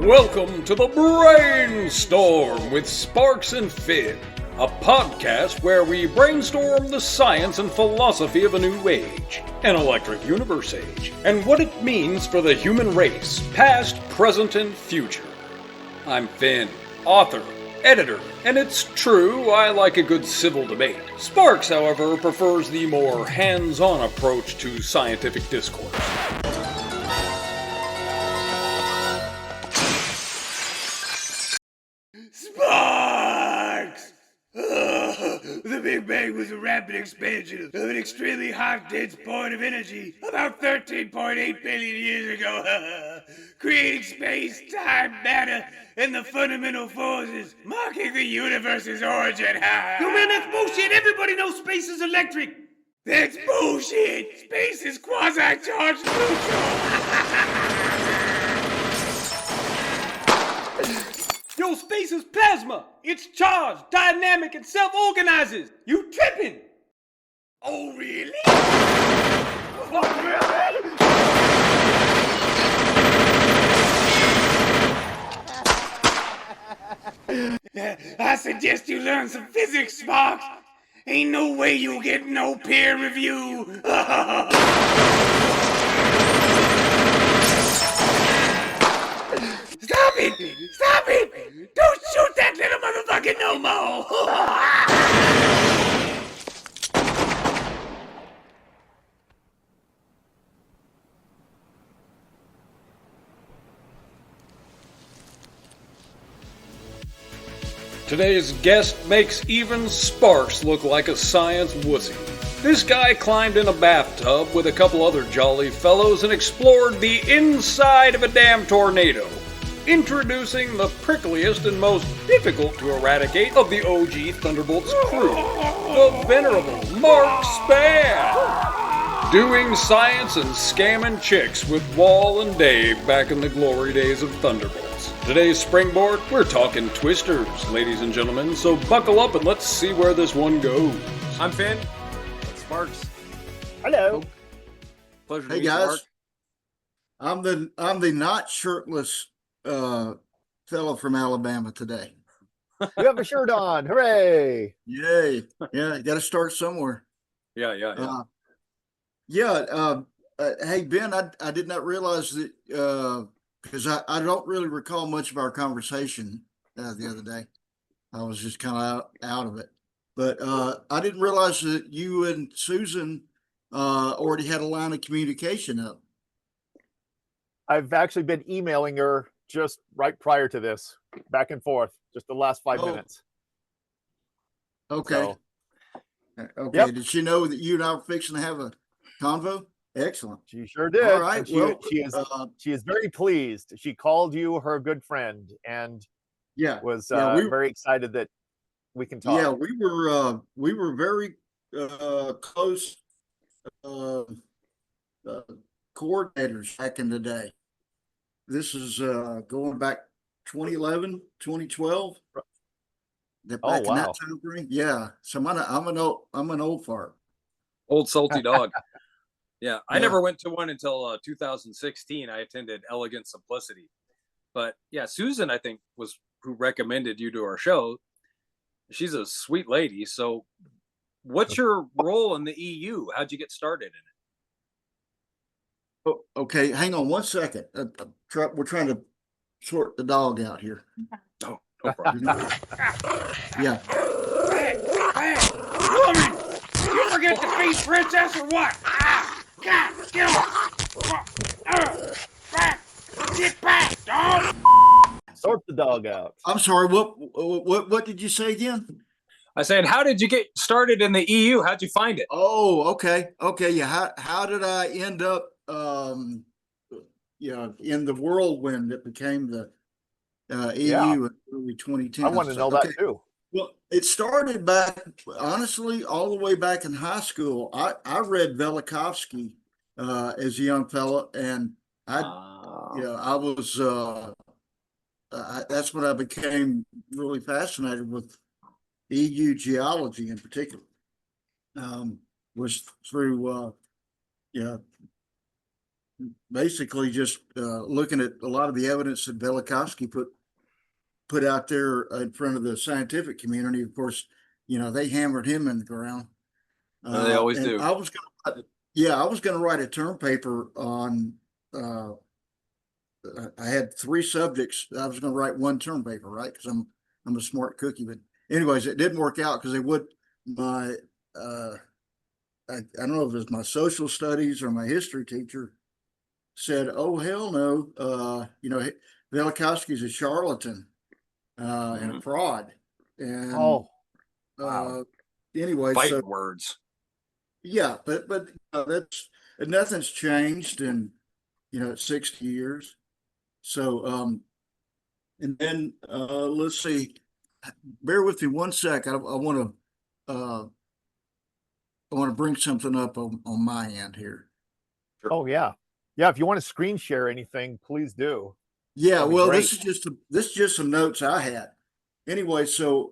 Welcome to the Brainstorm with Sparks and Finn, a podcast where we brainstorm the science and philosophy of a new age, an electric universe age, and what it means for the human race, past, present, and future. I'm Finn, author, editor, and it's true, I like a good civil debate. Sparks, however, prefers the more hands-on approach to scientific discourse. Sparks! The Big Bang was a rapid expansion of an extremely hot, dense point of energy about 13.8 billion years ago, creating space, time, matter, and the fundamental forces marking the universe's origin. Yo, man, that's bullshit. Everybody knows space is electric. That's bullshit. Space is quasi-charged neutral. Yo, space is plasma. It's charged, dynamic, and self-organizes. You tripping? Oh, really? I suggest you learn some physics, Sparks. Ain't no way you'll get no peer review. Stop it! Stop it! Don't shoot that little motherfucker no more! Today's guest makes even Sparks look like a science wussy. This guy climbed in a bathtub with a couple other jolly fellows and explored the inside of a damn tornado. Introducing the prickliest and most difficult to eradicate of the OG Thunderbolts crew, the venerable Mark Spann. Doing science and scamming chicks with Wall and Dave back in the glory days of Thunderbolts. Today's springboard, we're talking twisters, ladies and gentlemen, so buckle up and let's see where this one goes. I'm Finn. That's Sparks. Hello. Pleasure to Hey meet you, guys. Mark. I'm the not shirtless fellow from Alabama today. You have a shirt on. Hooray. Yay. Yeah, you got to start somewhere. Yeah. Hey, Ben, I did not realize that because I don't really recall much of our conversation the other day. I was just kind of out of it. But I didn't realize that you and Susan already had a line of communication up. I've actually been emailing her just right prior to this, back and forth, just the last 5 minutes. Okay. So, Okay. Yep. Did she know that you and I were fixing to have a convo? Excellent. she sure did. All right. And Well, she is very pleased. She called you her good friend and yeah. was Yeah, very excited that we can talk. Yeah, we were very close coordinators back in the day. This is going back 2011, 2012. Back Oh, in that wow. time frame. Yeah. So I'm an old fart. Old salty dog. Yeah, I Yeah. never went to one until 2016. I attended Elegant Simplicity. But yeah, Susan, I think, was who recommended you to our show. She's a sweet lady. So what's your role in the EU? How'd you get started in it? Oh, okay, hang on one second. We're trying to sort the dog out here. Oh, no problem. Yeah. Hey, woman! You forget to feed Princess or what? God, get off! Get back, dog! Sort the dog out. I'm sorry. What did you say again? I said, how did you get started in the EU? How'd you find it? Oh, okay. Yeah. How did I end up in the whirlwind that became the Yeah. EU in early 2010? I want to know that too. Well, it started back, honestly, all the way back in high school. I read Velikovsky as a young fella, and I was that's when I became really fascinated with EU geology in particular. Was through basically just looking at a lot of the evidence that Velikovsky put out there in front of the scientific community. Of course, they hammered him in the ground. They always And do. I was going to write a term paper on. I had 3 subjects. I was going to write one term paper, right? Because I'm a smart cookie. But anyways, it didn't work out because they would my I don't know if it was my social studies or my history teacher said, "Oh hell no, Velikovsky's a charlatan and a fraud." And Oh, wow. anyway, Fighting so words. yeah, but that's nothing's changed in 60 years. So and then let's see, bear with me one sec. I want to bring something up on my end here. Oh, yeah. Yeah. If you want to screen share anything, please do. Yeah, That'd be well, great. this is just some notes I had. Anyway, so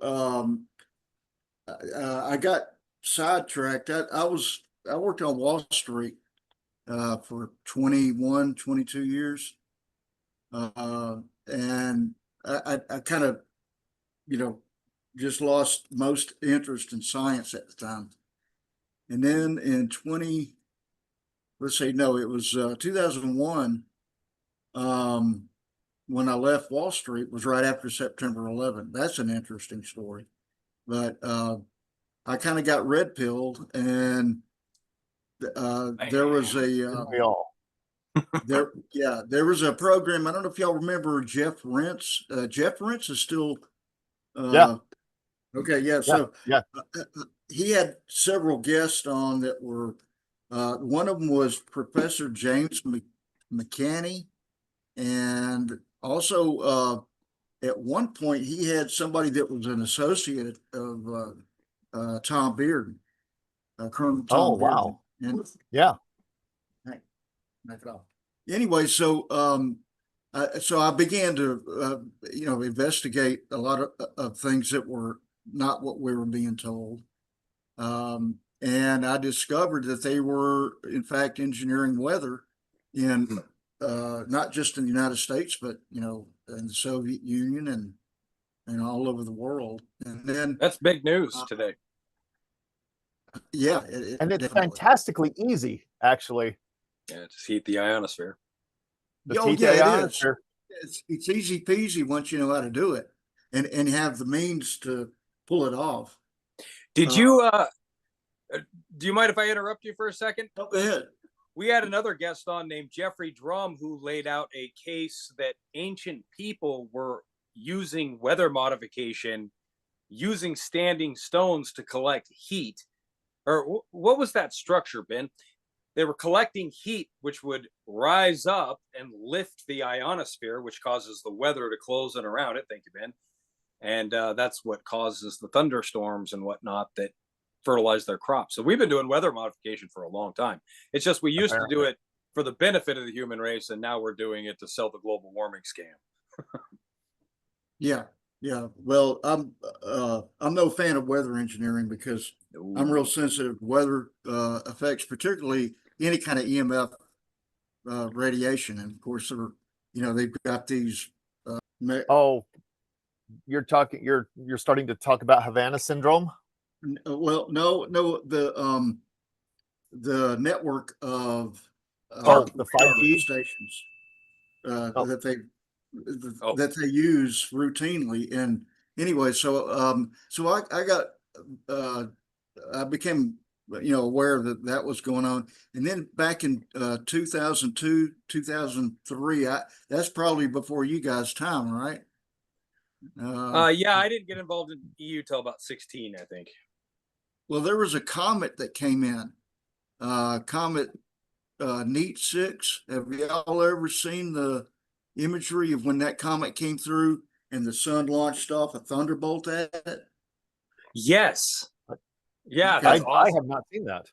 I got sidetracked. I worked on Wall Street for 21, 22 years. And I kind of, just lost most interest in science at the time. And then in it was 2001, when I left Wall Street was right after September 11th. That's an interesting story. But I kind of got red pilled, and there was a We all. there was a program. I don't know if y'all remember Jeff Rentz. Jeff Rentz is still Yeah. okay. Yeah, Yeah. so Yeah. he had several guests on that were. One of them was Professor James McCanney, and also at one point he had somebody that was an associate of Tom Bearden, Colonel Tom Oh, Bearden. wow. And Yeah. knock it off. Anyway, so I began to investigate a lot of things that were not what we were being told, and I discovered that they were in fact engineering weather in not just in the United States, but in the Soviet Union and all over the world. And then That's big news today. yeah, And it's definitely. fantastically easy, actually. Yeah, just heat the ionosphere. The Oh, heat yeah, it is. ionosphere. It's easy peasy once you know how to do it and have the means to pull it off. Did you do you mind if I interrupt you for a second? Go ahead. We had another guest on named Jeffrey Drum who laid out a case that ancient people were using weather modification, using standing stones to collect heat. Or what was that structure, Ben? They were collecting heat, which would rise up and lift the ionosphere, which causes the weather to close in around it. Thank you, Ben. And that's what causes the thunderstorms and whatnot that fertilize their crops. So we've been doing weather modification for a long time. It's just we used to do it for the benefit of the human race, and now we're doing it to sell the global warming scam. Yeah. Well, I'm no fan of weather engineering because I'm real sensitive to weather effects, particularly any kind of EMF radiation. And of course, they've got these. Oh, you're starting to talk about Havana syndrome. Well, no, the network of the 5G stations that they use routinely. And anyway, so I became aware that was going on. And then back in 2002, 2003, that's probably before you guys' time, right? Yeah, I didn't get involved in EU till about 16, I think. Well, there was a comet that came in, comet Neat 6. Have y'all ever seen the imagery of when that comet came through and the sun launched off a thunderbolt at it? Yes. Yeah, Okay. that's awesome. I have not seen that.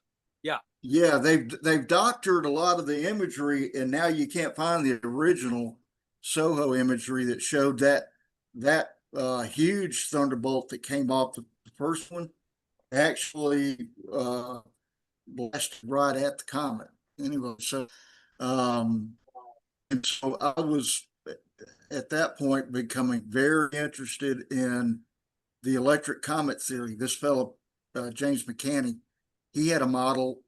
Yeah, they've doctored a lot of the imagery, and now you can't find the original SOHO imagery that showed that huge thunderbolt that came off the first one actually blasted right at the comet. Anyway, so And so I was at that point becoming very interested in the electric comet theory. This fellow, James McCanney, he had a model,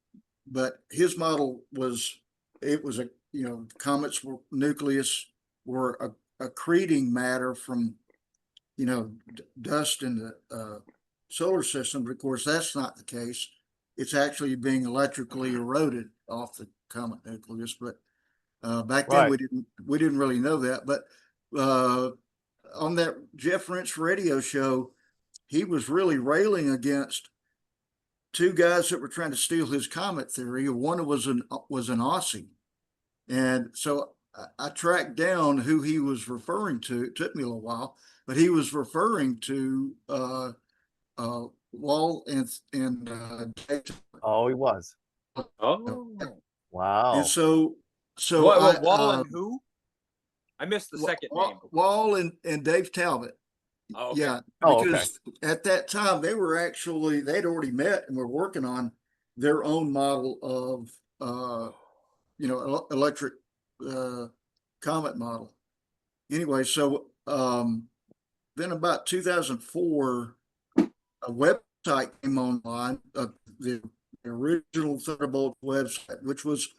but his model was, it was a, comets were nucleus were accreting matter from, dust in the solar system. But of course, that's not the case. It's actually being electrically eroded off the comet nucleus. But back then we didn't really know that. But on that Jeff Rent's radio show, he was really railing against two guys that were trying to steal his comet theory. One was an Aussie, and so I tracked down who he was referring to. It took me a little while, but he was referring to Wall and Oh, he was. Oh, Wow. and so Wall and who? I missed the second name. Wall and Dave Talbot. Oh, okay. Yeah, Oh, because at that time they'd already met and were working on their own model of electric comet model. Anyway, so then about 2004, a website came online, the original Thunderbolt website, which was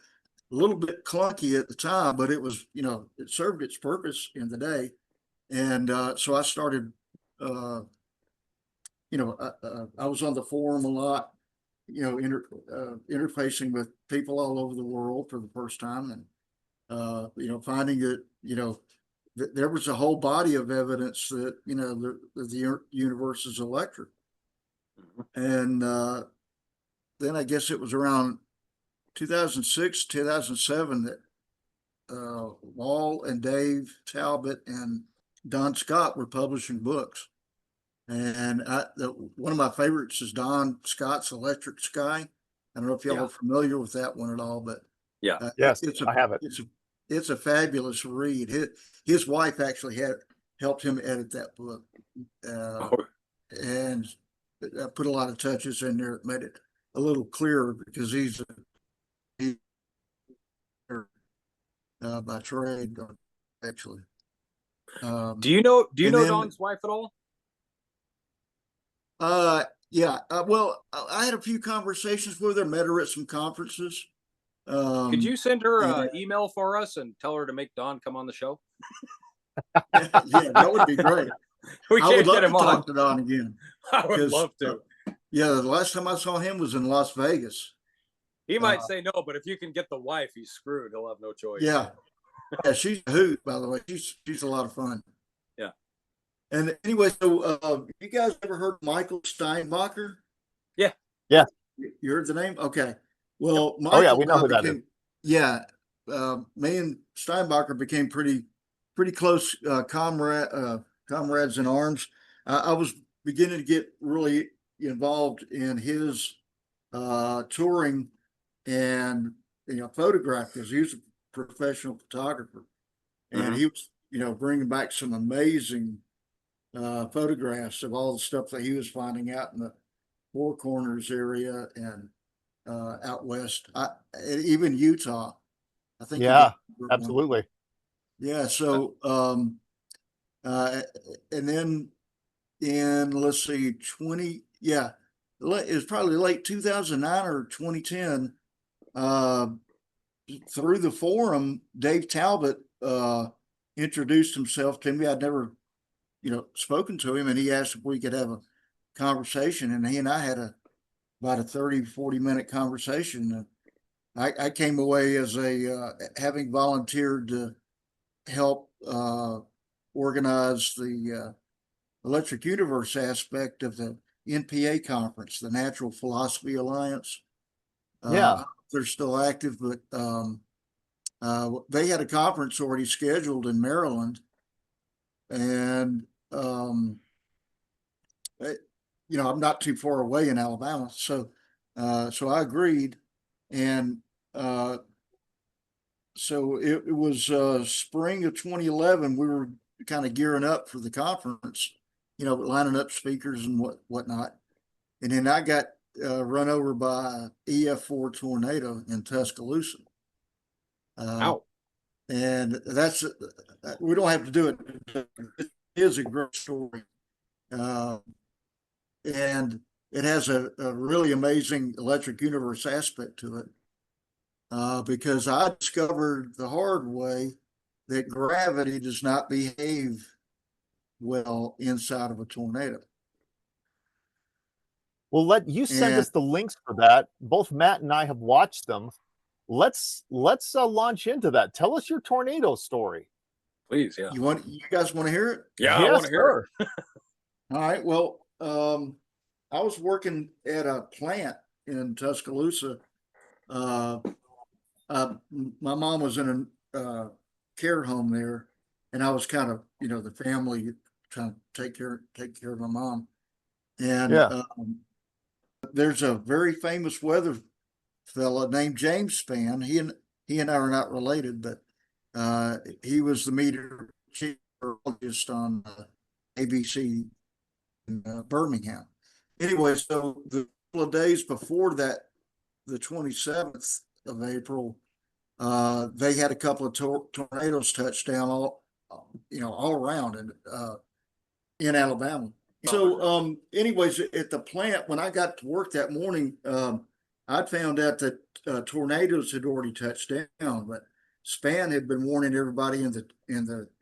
a little bit clunky at the time, but it was, it served its purpose in the day. And so I started, I was on the forum a lot, interfacing with people all over the world for the first time, and finding that there was a whole body of evidence that the universe is electric. And then I guess it was around 2006, 2007 that Wall and Dave Talbot and Don Scott were publishing books. And one of my favorites is Don Scott's Electric Sky. I don't know if y'all are familiar with that one at all, but yes, I have it. It's a fabulous read. His wife actually helped him edit that book, and put a lot of touches in there. It made it a little clearer because he's by trade, actually. Do you know then, Don's wife at all? Yeah. Well, I had a few conversations with her, met her at some conferences. Could you send her an email for us and tell her to make Don come on the show? Yeah, that would be great. I would love to talk to Don again. I would love to. Yeah, the last time I saw him was in Las Vegas. He might say no, but if you can get the wife, he's screwed. He'll have no choice. Yeah. Yeah, she's a hoot, by the way. She's a lot of fun. Yeah. And anyway, so you guys ever heard of Michael Steinbacher? Yeah. Yeah. You heard the name? Okay. Well, Michael, we know who that is. Yeah. Me and Steinbacher became pretty close comrades in arms. I was beginning to get really involved in his touring and photograph, because he was a professional photographer, and he was bringing back some amazing photographs of all the stuff that he was finding out in the Four Corners area and out west, even Utah. I think. Yeah, absolutely. Yeah. So, and then in, let's see, it was probably late 2009 or 2010. Through the forum, Dave Talbot introduced himself to me. I'd never, spoken to him, and he asked if we could have a conversation, and he and I had about a 30-40 minute conversation. I came away as having volunteered to help organize the Electric Universe aspect of the NPA conference, the Natural Philosophy Alliance. They're still active, but they had a conference already scheduled in Maryland, and I'm not too far away in Alabama, so I agreed, and so it was spring of 2011. We were kind of gearing up for the conference, lining up speakers and whatnot, and then I got run over by EF4 tornado in Tuscaloosa. Ow. And that's, we don't have to do it. It is a great story. And it has a really amazing electric universe aspect to it. Because I discovered the hard way that gravity does not behave well inside of a tornado. Well, let you send And us the links for that. Both Matt and I have watched them. Let's launch into that. Tell us your tornado story. Please, yeah. you guys want to hear it? Yeah, I Yes, want to hear it. All right. Well, I was working at a plant in Tuscaloosa. My mom was in a care home there, and I was kind of, the family trying to take care of my mom. And Yeah. there's a very famous weather fella named James Spann. He and I are not related, but he was the meteorologist on ABC in Birmingham. Anyway, so the couple of days before that, the 27th of April, they had a couple of tornadoes touch down all around in Alabama. So, anyways, at the plant, when I got to work that morning, I found out that tornadoes had already touched down, but Spann had been warning everybody in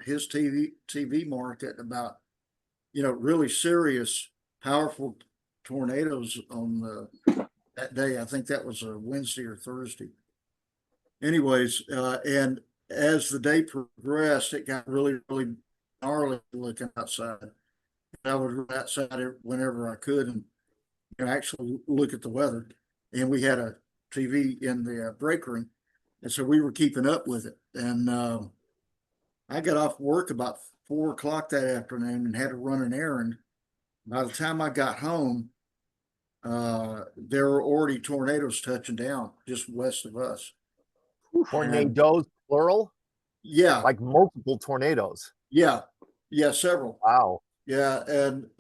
his TV market about, really serious, powerful tornadoes on that day. I think that was a Wednesday or Thursday. Anyways, and as the day progressed, it got really, really gnarly looking outside. I would go outside whenever I could and actually look at the weather. And we had a TV in the break room, and so we were keeping up with it. And I got off work about 4 o'clock that afternoon and had to run an errand. By the time I got home, there were already tornadoes touching down just west of us. Tornadoes, plural? Yeah, Like multiple tornadoes. yeah, several. Wow. Yeah, and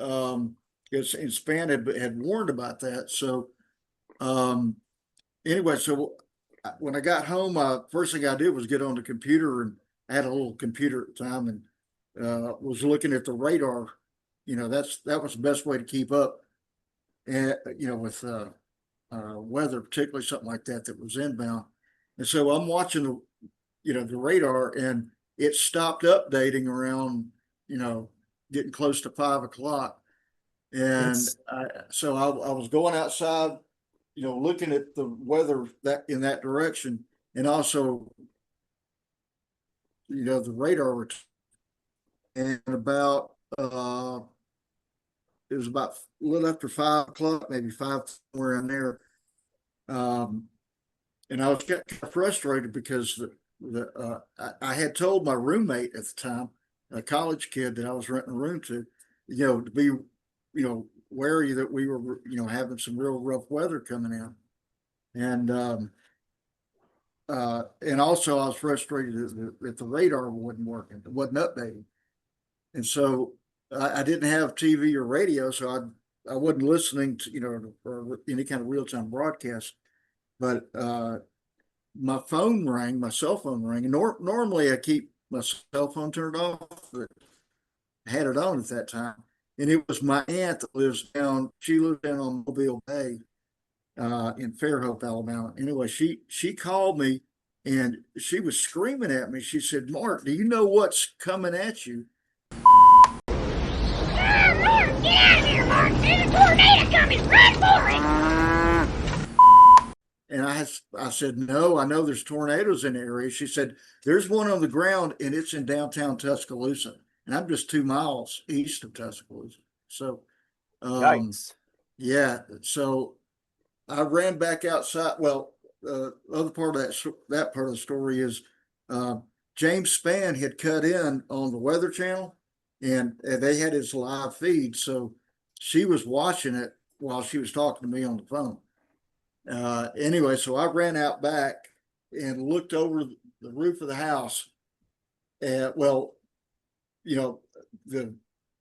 Spann had warned about that. So anyway, so when I got home, first thing I did was get on the computer, and I had a little computer at the time, and was looking at the radar. That was the best way to keep up, and with weather, particularly something like that was inbound. And so I'm watching the radar, and it stopped updating around getting close to 5 o'clock. And so I was going outside, looking at the weather that in that direction, and also, the radar. And about it was about a little after 5 o'clock, maybe five, somewhere in there. And I was getting kind of frustrated because I had told my roommate at the time, a college kid that I was renting a room to be, wary that we were, having some real rough weather coming in. And also I was frustrated that the radar wasn't working, it wasn't updating. And so I didn't have TV or radio, so I wasn't listening to, or any kind of real-time broadcast. But my phone rang, my cell phone rang. And normally I keep my cell phone turned off, but I had it on at that time. And it was my aunt that she lives down on Mobile Bay in Fairhope, Alabama. Anyway, she called me, and she was screaming at me. She said, "Mark, do you know what's coming at you?" Mark, get out of here, Mark. There's a tornado coming. Run for it. And I said, "No, I know there's tornadoes in the area." She said, "There's one on the ground, and it's in downtown Tuscaloosa." And I'm just 2 miles east of Tuscaloosa. So, Yikes. yeah. So I ran back outside. Well, other part of that part of the story is James Spann had cut in on the Weather Channel, and they had his live feed. So she was watching it while she was talking to me on the phone. Anyway, so I ran out back and looked over the roof of the house. And the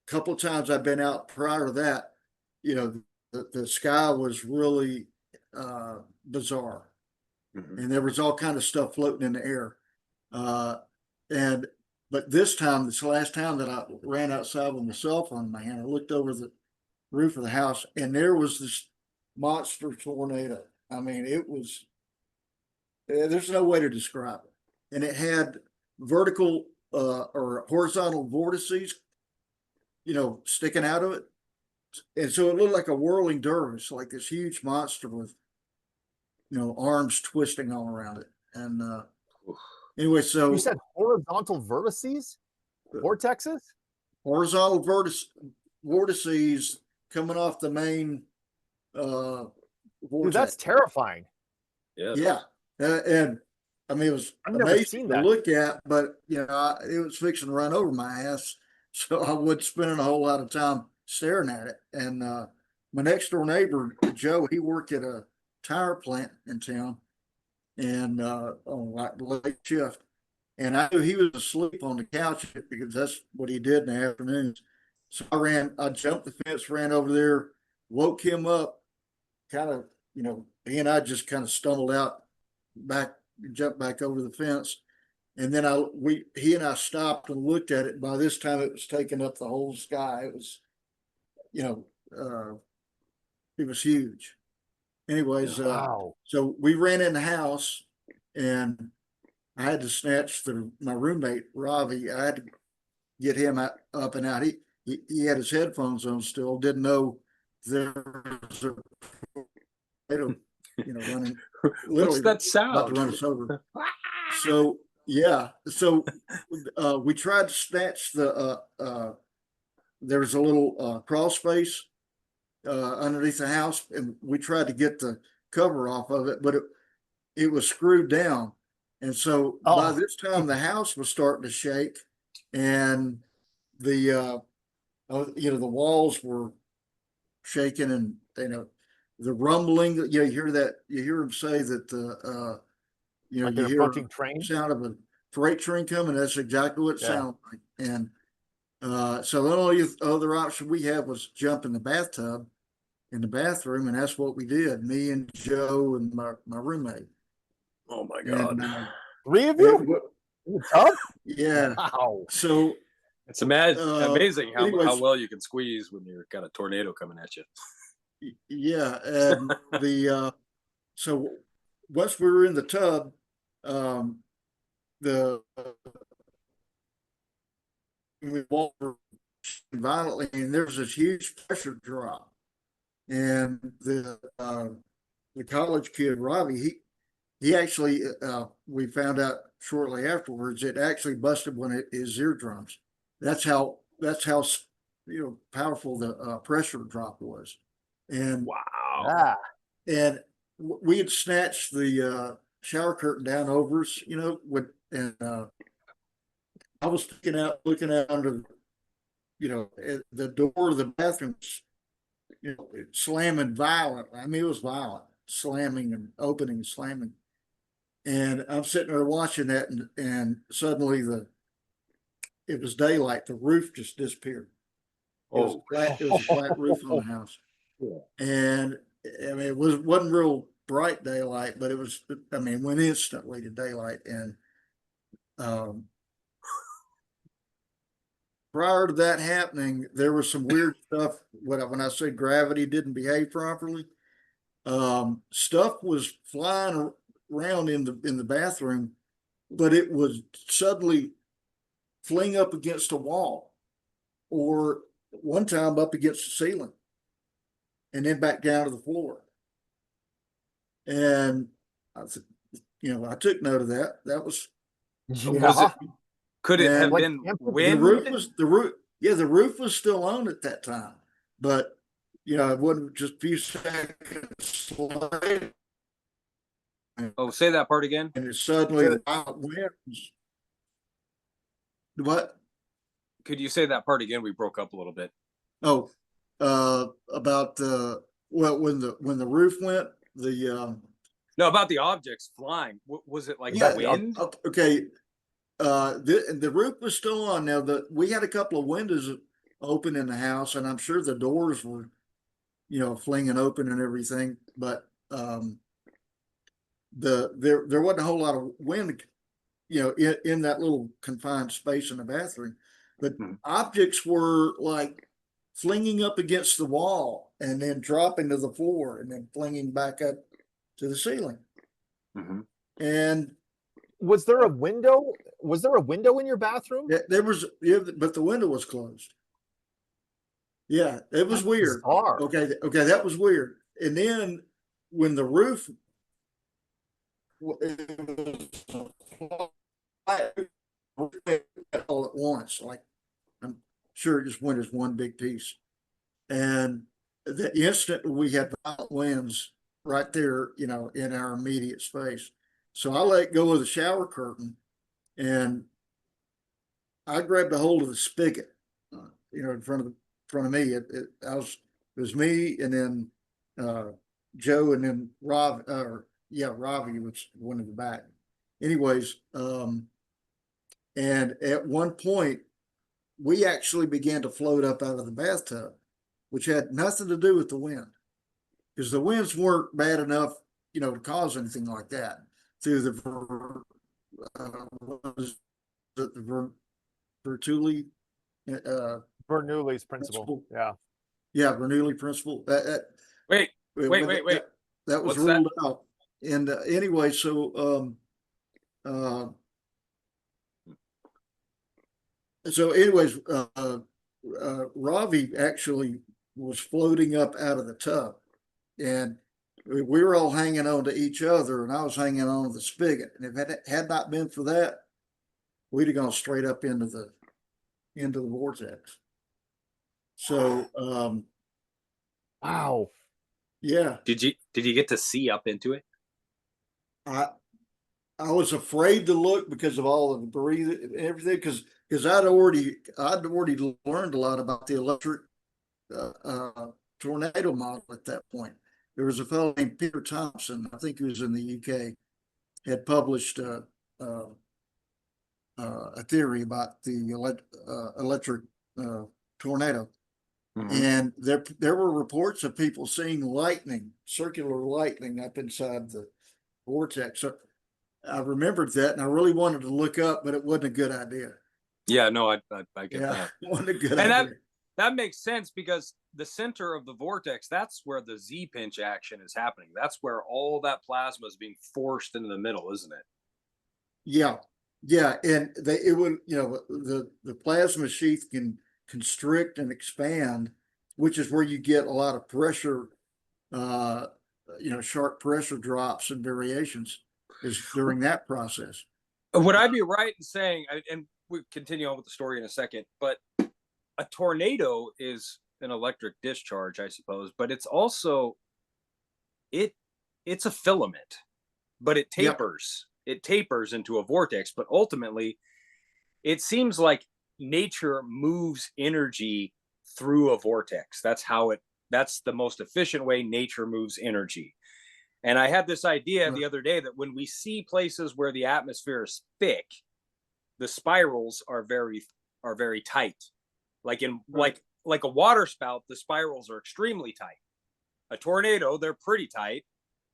couple of times I've been out prior to that, the sky was really bizarre. Mm-hmm. And there was all kind of stuff floating in the air. And but this last time that I ran outside with my cell phone in my hand, I looked over the roof of the house, and there was this monster tornado. I mean, it was. There's no way to describe it, and it had vertical or horizontal vortices, sticking out of it, and so it looked like a whirling dervish, like this huge monster with arms twisting all around it. And anyway, so You said horizontal vertices, vortexes. Horizontal vortices coming off the main vortex. Dude, that's terrifying. Yeah. And I mean, it was I've never amazing seen to that. look at, but it was fixing to run over my ass. So I wasn't spending a whole lot of time staring at it. And my next door neighbor, Joe, he worked at a tire plant in town and on like the late shift. And I knew he was asleep on the couch because that's what he did in the afternoons. So I jumped the fence, ran over there, woke him up, kind of, he and I just kind of stumbled out back, jumped back over the fence. And then he and I stopped and looked at it. By this time it was taking up the whole sky. It was, it was huge. Anyways, Wow. so we ran in the house and I had to snatch my roommate, Ravi. I had to get him up and out. He had his headphones on still, didn't know there was a tornado, running, literally What's that about to sound? run us over. So, yeah. So we tried to snatch there's a little crawl space underneath the house, and we tried to get the cover off of it, but it was screwed down. And so by this time, the house was starting to shake, and the the walls were shaking, and the rumbling. You hear that. You hear them say that Like you an hear approaching train. sound of a freight train coming. That's exactly what it sounded like. And so the only other option we had was jump in the bathtub in the bathroom, and that's what we did. Me and Joe and my roommate. Oh my God. And, 3 of you? In the tub? yeah. Wow. So It's amazing how anyways, well you can squeeze when you've got a tornado coming at you. yeah, and so once we were in the tub, the we walked violently, and there was this huge pressure drop, and the college kid Robbie, he actually we found out shortly afterwards it actually busted his eardrums. That's how powerful the pressure drop was. And Wow. Yeah. and we had snatched the shower curtain down over us, and I was looking out under, at the door of the bathroom, slamming violently. I mean, it was violent, slamming and opening and slamming. And I'm sitting there watching that, and suddenly it was daylight. The roof just disappeared. It was a flat roof on the house. Yeah. And I mean, it wasn't real bright daylight, but it was, I mean, went instantly to daylight. And prior to that happening, there was some weird stuff. When I say gravity didn't behave properly, stuff was flying around in the bathroom, but it would suddenly fling up against a wall, or one time up against the ceiling, and then back down to the floor. And I took note of that. That was Was it? Could it have Like been empathy. wind? the roof was still on at that time, but it wasn't just a few seconds later. Oh, say that part again. And it suddenly the wild winds. What? Could you say that part again? We broke up a little bit. Oh, about when the roof went, No, about the objects flying. Was it like yeah, wind? okay. The roof was still on. Now we had a couple of windows open in the house, and I'm sure the doors were, flinging open and everything. But there wasn't a whole lot of wind in that little confined space in the bathroom. But Mhm. objects were like flinging up against the wall and then dropping to the floor and then flinging back up to the ceiling. Mhm. And Was there a window? Was there a window in your bathroom? there was, but the window was closed. Yeah, it was That's weird. bizarre. Okay, that was weird. And then when the roof, it was all at once, like I'm sure it just went as one big piece. And the instant we had violent winds right there, in our immediate space. So I let go of the shower curtain and I grabbed a hold of the spigot, in front of me. It was me and then Joe and then Ravi was one in the back. Anyways, and at one point we actually began to float up out of the bathtub, which had nothing to do with the wind, because the winds weren't bad enough, to cause anything like that through the Bernoulli Bernoulli's principle. Yeah. Bernoulli principle. Wait. That was What's ruled that? out. And anyway, so anyways, Ravi actually was floating up out of the tub, and we were all hanging on to each other, and I was hanging on to the spigot. And if it had not been for that, we'd have gone straight up into the vortex. So, Wow. yeah, Did you get to see up into it? I was afraid to look because of all the debris and everything, because I'd already learned a lot about the electric tornado model at that point. There was a fellow named Peter Thompson, I think he was in the UK, had published a theory about the electric tornado. Mhm. And there were reports of people seeing lightning, circular lightning up inside the vortex. So I remembered that, and I really wanted to look up, but it wasn't a good idea. Yeah, no, I get Yeah, that. it wasn't a good And idea. that makes sense, because the center of the vortex, that's where the Z pinch action is happening. That's where all that plasma is being forced into the middle, isn't it? Yeah, and it would, the plasma sheath can constrict and expand, which is where you get a lot of pressure, sharp pressure drops and variations is during that process. Would I be right in saying, and we continue on with the story in a second, but a tornado is an electric discharge, I suppose, but it's also it's a filament, but it Yeah. tapers. It tapers into a vortex, but ultimately it seems like nature moves energy through a vortex. That's the most efficient way nature moves energy. And I had this idea the other day that when we see places where the atmosphere is thick, the spirals are very tight. Like in like a water spout, the spirals are extremely tight. A tornado, they're pretty tight,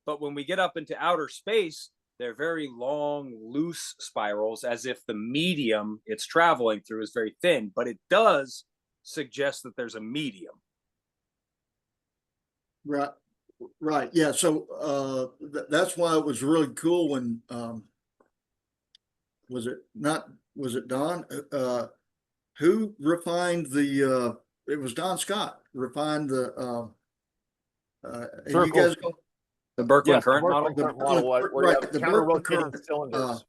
but when we get up into outer space, they're very long, loose spirals, as if the medium it's traveling through is very thin, but it does suggest that there's a medium. Right. Yeah. So that's why it was really cool when was it Don who refined it was Don Scott refined and you guys The Birkeland Yes, the current model. Birkeland current model, where you have the counter-rotating Birkeland cylinders.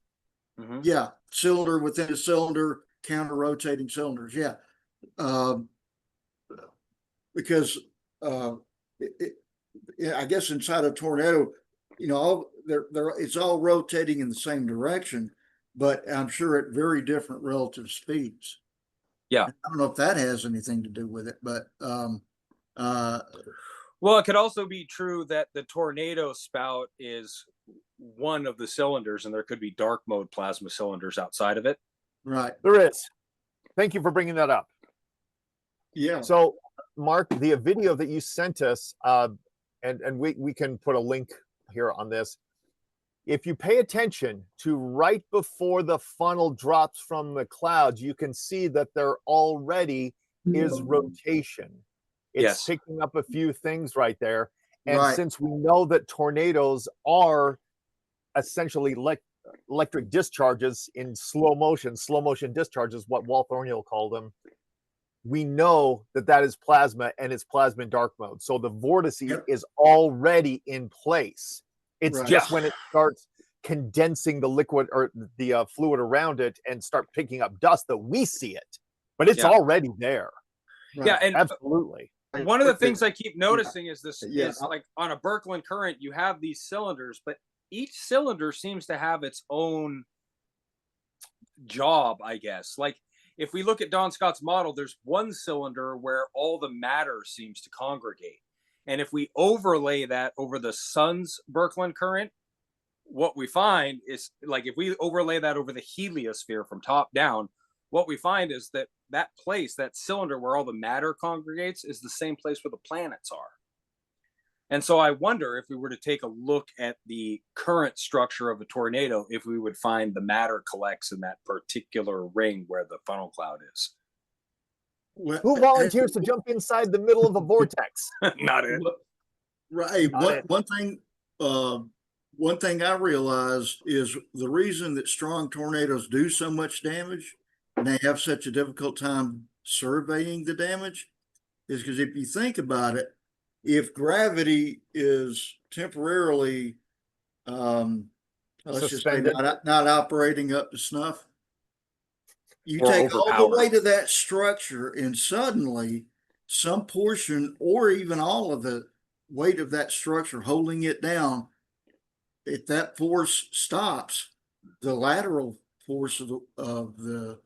Mhm. yeah, cylinder within a cylinder, counter rotating cylinders. Yeah. Because I guess inside a tornado, it's all rotating in the same direction, but I'm sure at very different relative speeds. Yeah. I don't know if that has anything to do with it, but well, it could also be true that the tornado spout is one of the cylinders, and there could be dark mode plasma cylinders outside of it. Right. There is. Thank you for bringing that up. Yeah. So, Mark, the video that you sent us, and we can put a link here on this. if you pay attention to right before the funnel drops from the clouds, you can see that there already is rotation. It's Yes. picking up a few things right there. And Right. since we know that tornadoes are essentially electric discharges in slow motion discharges, what Walt Thornhill called them, we know that that is plasma, and it's plasma in dark mode. So the vortice Yep. is already in place. It's Right. just when it starts condensing the liquid or the fluid around it and start picking up dust that we see it, but it's already there. Right. Yeah, and Absolutely. one of the things I keep noticing is this Yeah. is like on a Birkeland current, you have these cylinders, but each cylinder seems to have its own job, I guess. Like if we look at Don Scott's model, there's one cylinder where all the matter seems to congregate. And if we overlay that over the sun's Birkeland current, what we find is, like, if we overlay that over the heliosphere from top down, what we find is that that place, that cylinder where all the matter congregates, is the same place where the planets are. And so I wonder if we were to take a look at the current structure of a tornado, if we would find the matter collects in that particular ring where the funnel cloud is. Well, Who volunteers to jump inside the middle of a vortex? Not it. Right. Not it. One thing I realized is the reason that strong tornadoes do so much damage and they have such a difficult time surveying the damage is because if you think about it, if gravity is temporarily, let's just say Suspended. not operating up to snuff, you Or take all the overpowered. weight of that structure and suddenly some portion or even all of the weight of that structure holding it down, if that force stops, the lateral force of the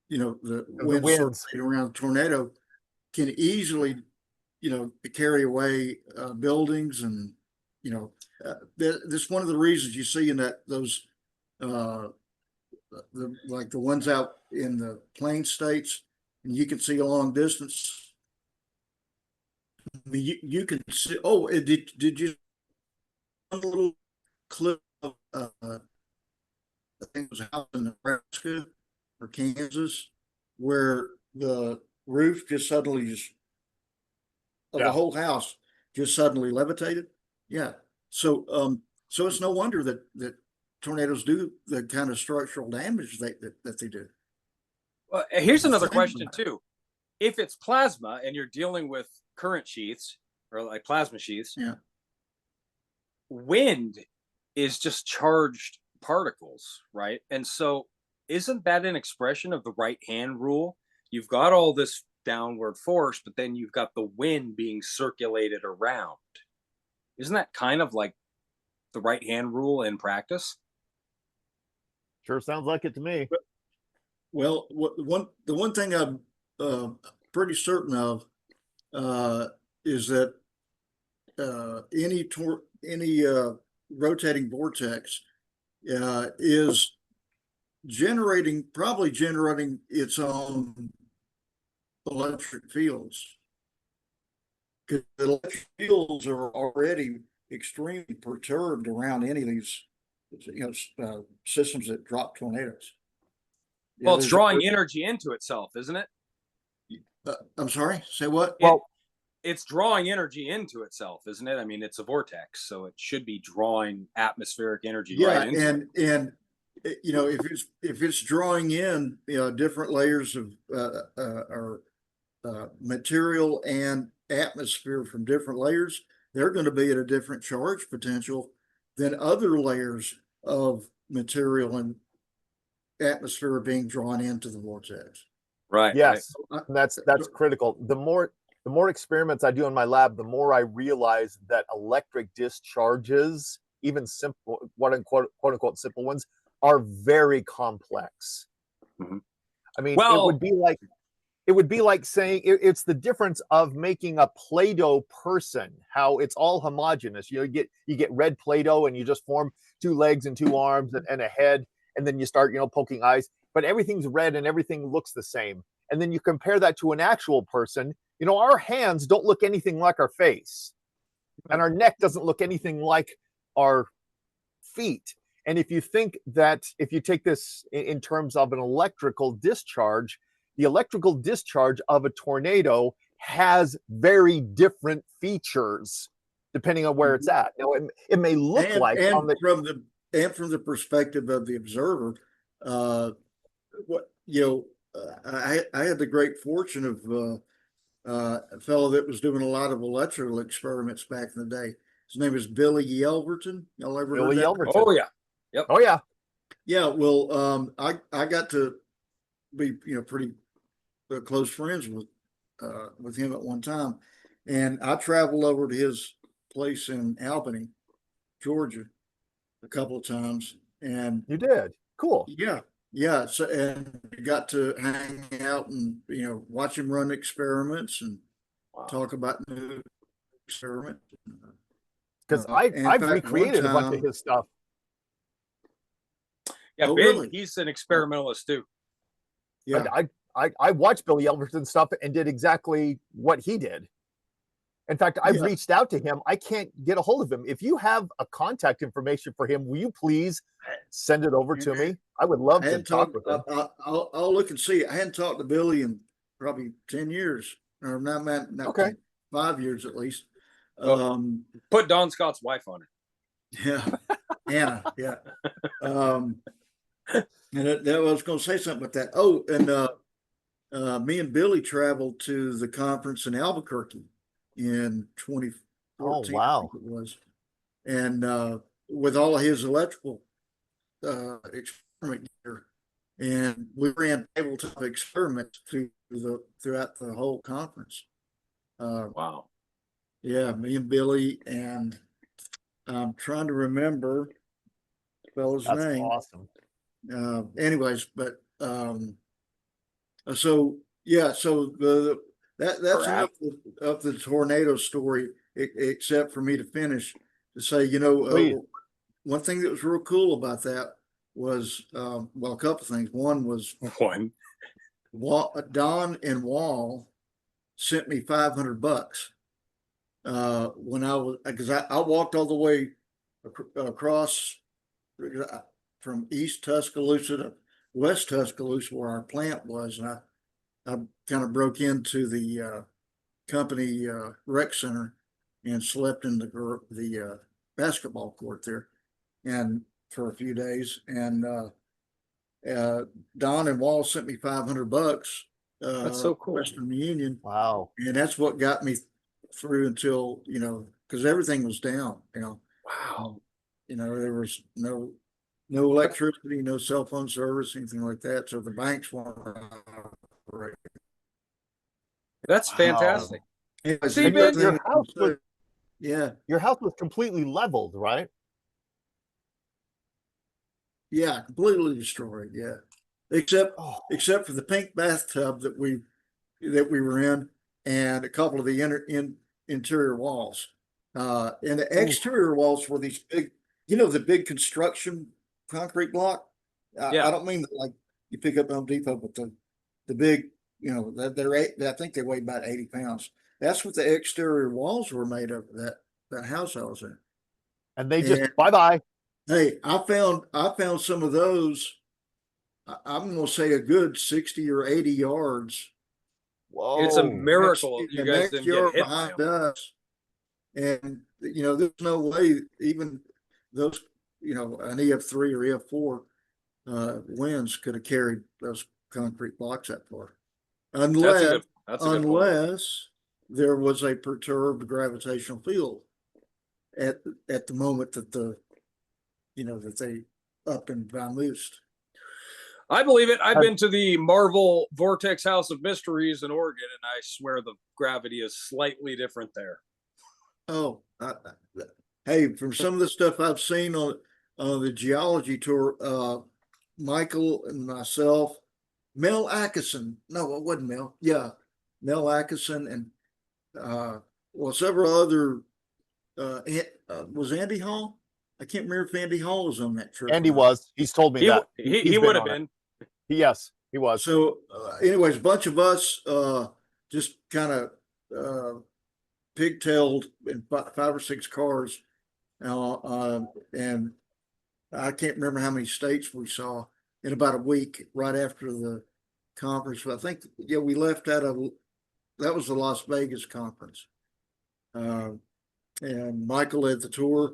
The wind winds. circulating around the tornado can easily, carry away buildings and, that's one of the reasons you see in those like the ones out in the plain states, and you can see a long distance. I mean, you can see. Oh, did you a little clip of I think it was a house in Nebraska or Kansas where the roof just suddenly of the whole house just suddenly levitated? Yeah. So so it's no wonder that tornadoes do the kind of structural damage that they do. Well, here's another Think question about it. too. If it's plasma and you're dealing with current sheaths or like plasma sheaths, Yeah. wind is just charged particles, right? And so isn't that an expression of the right hand rule? You've got all this downward force, but then you've got the wind being circulated around. Isn't that kind of like the right hand rule in practice? Sure sounds like it to me. Well, the one thing I'm pretty certain of is that any rotating vortex is probably generating its own electric fields, because the electric fields are already extremely perturbed around any of these systems that drop tornadoes. Well, it's drawing energy into itself, isn't it? I'm sorry, say what? Well, It's drawing energy into itself, isn't it? I mean, it's a vortex, so it should be drawing atmospheric energy right into it. and if it's drawing in different layers of material and atmosphere from different layers, they're going to be at a different charge potential than other layers of material and atmosphere being drawn into the vortex. Right. yes, Right. that's critical. The more experiments I do in my lab, the more I realize that electric discharges, even simple, quote unquote simple ones, are very complex. Mhm. I mean, Well- it would be like saying it's the difference of making a Play-Doh person, how it's all homogeneous. You get red Play-Doh and you just form two legs and two arms and a head, and then you start poking eyes, but everything's red and everything looks the same. And then you compare that to an actual person. Our hands don't look anything like our face, and our neck doesn't look anything like our feet. And if you think that if you take this in terms of an electrical discharge, the electrical discharge of a tornado has very different features depending on where it's at. Now, it may look like on the from the perspective of the observer, what I had the great fortune of a fellow that was doing a lot of electrical experiments back in the day. His name is Billy Yelverton. Y'all ever Billy heard that? Yelverton. Oh yeah. Yep. Oh yeah. Yeah. Well, I got to be pretty close friends with him at one time, and I traveled over to his place in Albany, Georgia, a couple of times, and You did. Cool. yeah. So and got to hang out and watch him run experiments and talk about new experiments. Because In I've fact, recreated a bunch of his stuff. Yeah, Oh, Ben, really? he's an experimentalist too. Yeah. I watched Billy Elverton stuff and did exactly what he did. In fact, I've Yeah. reached out to him. I can't get a hold of him. If you have a contact information for him, will you please send it over to me? I would love I to hadn't talk talked. with him. I'll look and see. I hadn't talked to Billy in probably 10 years, or not Okay. 10, 5 years at least. Oh. Put Don Scott's wife on it. Yeah, Anna. Yeah. And I was going to say something about that. Oh, and me and Billy traveled to the conference in Albuquerque in 2014. Oh, wow. I think it was, and with all of his electrical experiment gear, and we ran tabletop experiments throughout the whole conference. Wow. Yeah, me and Billy, and I'm trying to remember the fellow's That's name. awesome. Anyways, but so yeah, so that's enough of the tornado story, except for me to finish to say, Please. one thing that was real cool about that was, well, a couple things. One was Don and Wall sent me $500 when I was, because I walked all the way across from East Tuscaloosa to West Tuscaloosa where our plant was, and I kind of broke into the company rec center and slept in the basketball court there, and for a few days. And Don and Wall sent me $500. That's so cool. Western Union. Wow. And that's what got me through until because everything was down. Wow. There was no electricity, no cell phone service, anything like that. So the banks weren't operating. That's fantastic. Anyways, See, And Ben, your house was your house was completely leveled, right? yeah, completely destroyed. Yeah, except for the pink bathtub that we were in, and a couple of the interior walls. And the exterior walls were these big, the big construction concrete block. Yeah. I don't mean like you pick up Home Depot, but the big, I think they weigh about 80 pounds. That's what the exterior walls were made of, that house I was in. And they just bye-bye. Hey, I found some of those. I'm going to say a good 60 or 80 yards. Whoa. It's a miracle you guys didn't get hit by behind them. us. And there's no way even those, an EF3 or EF4 winds could have carried those concrete blocks that far, unless That's a good point. there was a perturbed gravitational field at the moment that that they up and vamoosed. I believe it. I've been to the Marvel Vortex House of Mysteries in Oregon, and I swear the gravity is slightly different there. Oh, hey, from some of the stuff I've seen on the geology tour, Michael and myself, Mel Atkinson, no, it wasn't Mel. Yeah, Mel Atkinson and several other. Was Andy Hall? I can't remember if Andy Hall was on that trip. Andy was. He's told me that. He would have been. Yes, he was. So, anyways, a bunch of us just kind of pigtailed in 5 or 6 cars, and I can't remember how many states we saw in about a week right after the conference. But I think, yeah, we left out of, that was the Las Vegas conference. And Michael led the tour,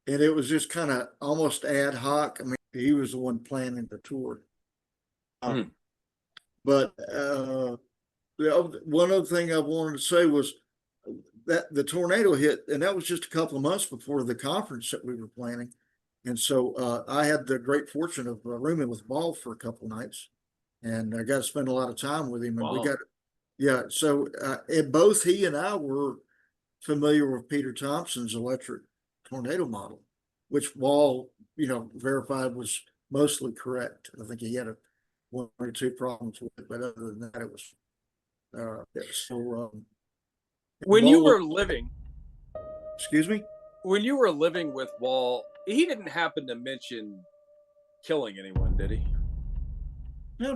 and it was just kind of almost ad hoc. I mean, he was the one planning the tour. But one other thing I wanted to say was that the tornado hit, and that was just a couple of months before the conference that we were planning. And so I had the great fortune of rooming with Ball for a couple of nights, and I got to spend a lot of time with him. And Wow. so and both he and I were familiar with Peter Thompson's electric tornado model, which Wall, verified was mostly correct. I think he had one or two problems with it, but other than that, it was. When you were living, excuse me, when you were living with Wall, he didn't happen to mention killing anyone, did he? No.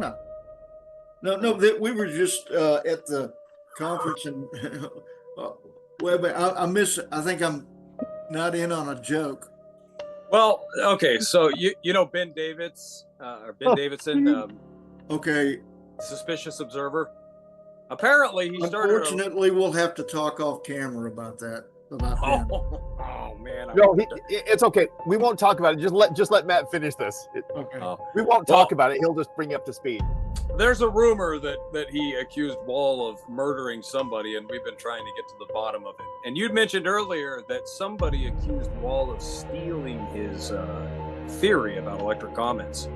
That we were just at the conference, and well, but I think I'm not in on a joke. Well, okay, so you know Ben Davidson, Okay. Suspicious Observer. Apparently, he started. Unfortunately, we'll have to talk off camera about that. About Ben. Oh man. No, it's okay. We won't talk about it. Just let Matt finish this. Okay. We won't talk about it. He'll just bring you up to speed. There's a rumor that he accused Wall of murdering somebody, and we've been trying to get to the bottom of it. And you'd mentioned earlier that somebody accused Wall of stealing his theory about electric comets.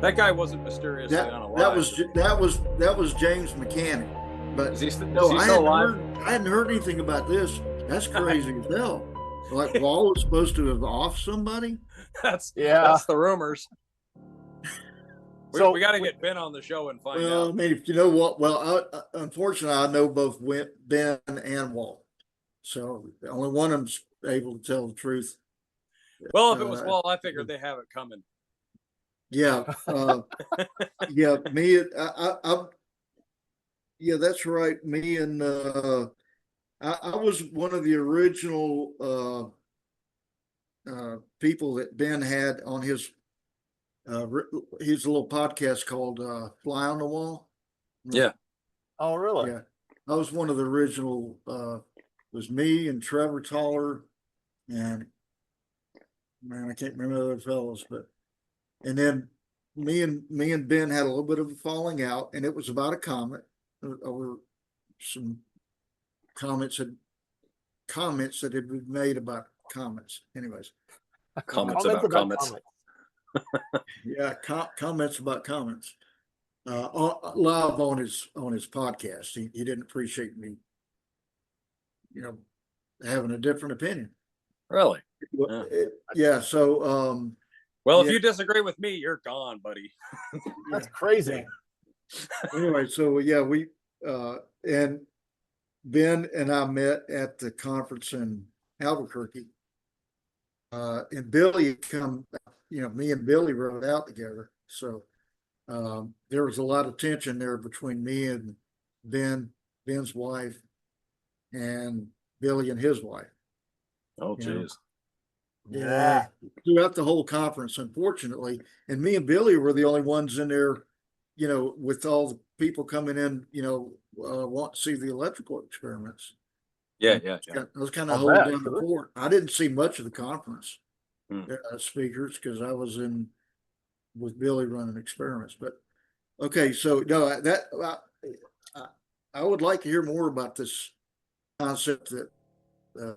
That guy wasn't mysteriously unalive. That was James Mechanic. But Is he still alive? I hadn't heard anything about this. That's crazy as hell. Like Wall was supposed to have off somebody. That's the rumors. So we got to get Ben on the show and find out. I mean, you know what? Well, unfortunately, I know both Ben and Walt, so only one of them's able to tell the truth. Well, if it was Walt, I figured they have it coming. Yeah, yeah. Me, yeah, that's right. Me and I was one of the original people that Ben had on his little podcast called Fly on the Wall. Yeah. Oh, really? Yeah. I was one of the original, was me and Trevor Toller and man, I can't remember the other fellows, and then me and Ben had a little bit of a falling out, and it was about a comet over some comments that had been made about comets. Anyways. Comments about comets. Yeah, comments about comments. Live on his podcast. He didn't appreciate me, having a different opinion. Really? Yeah. So, well, if you disagree with me, you're gone, buddy. That's crazy. Anyway, so yeah, we and Ben and I met at the conference in Albuquerque. And Billy had come, me and Billy rode out together. So there was a lot of tension there between me and Ben's wife, and Billy and his wife. Oh, geez. Yeah. Throughout the whole conference, unfortunately. And me and Billy were the only ones in there, with all the people coming in, want to see the electrical experiments. Yeah. I was kind of holding down the fort. I didn't see much of the conference speakers because I was in with Billy running experiments. But okay, so no, I would like to hear more about this concept that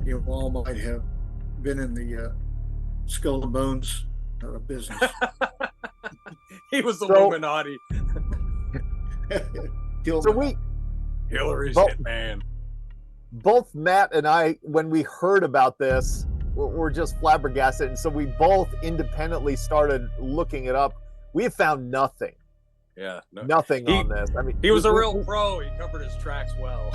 Wall might have been in the skull and bones business. He was the Illuminati. Hillary's hitman. Both Matt and I, when we heard about this, we're just flabbergasted. And so we both independently started looking it up. We have found nothing. Yeah. Nothing on this. I mean, he was a real pro. He covered his tracks well.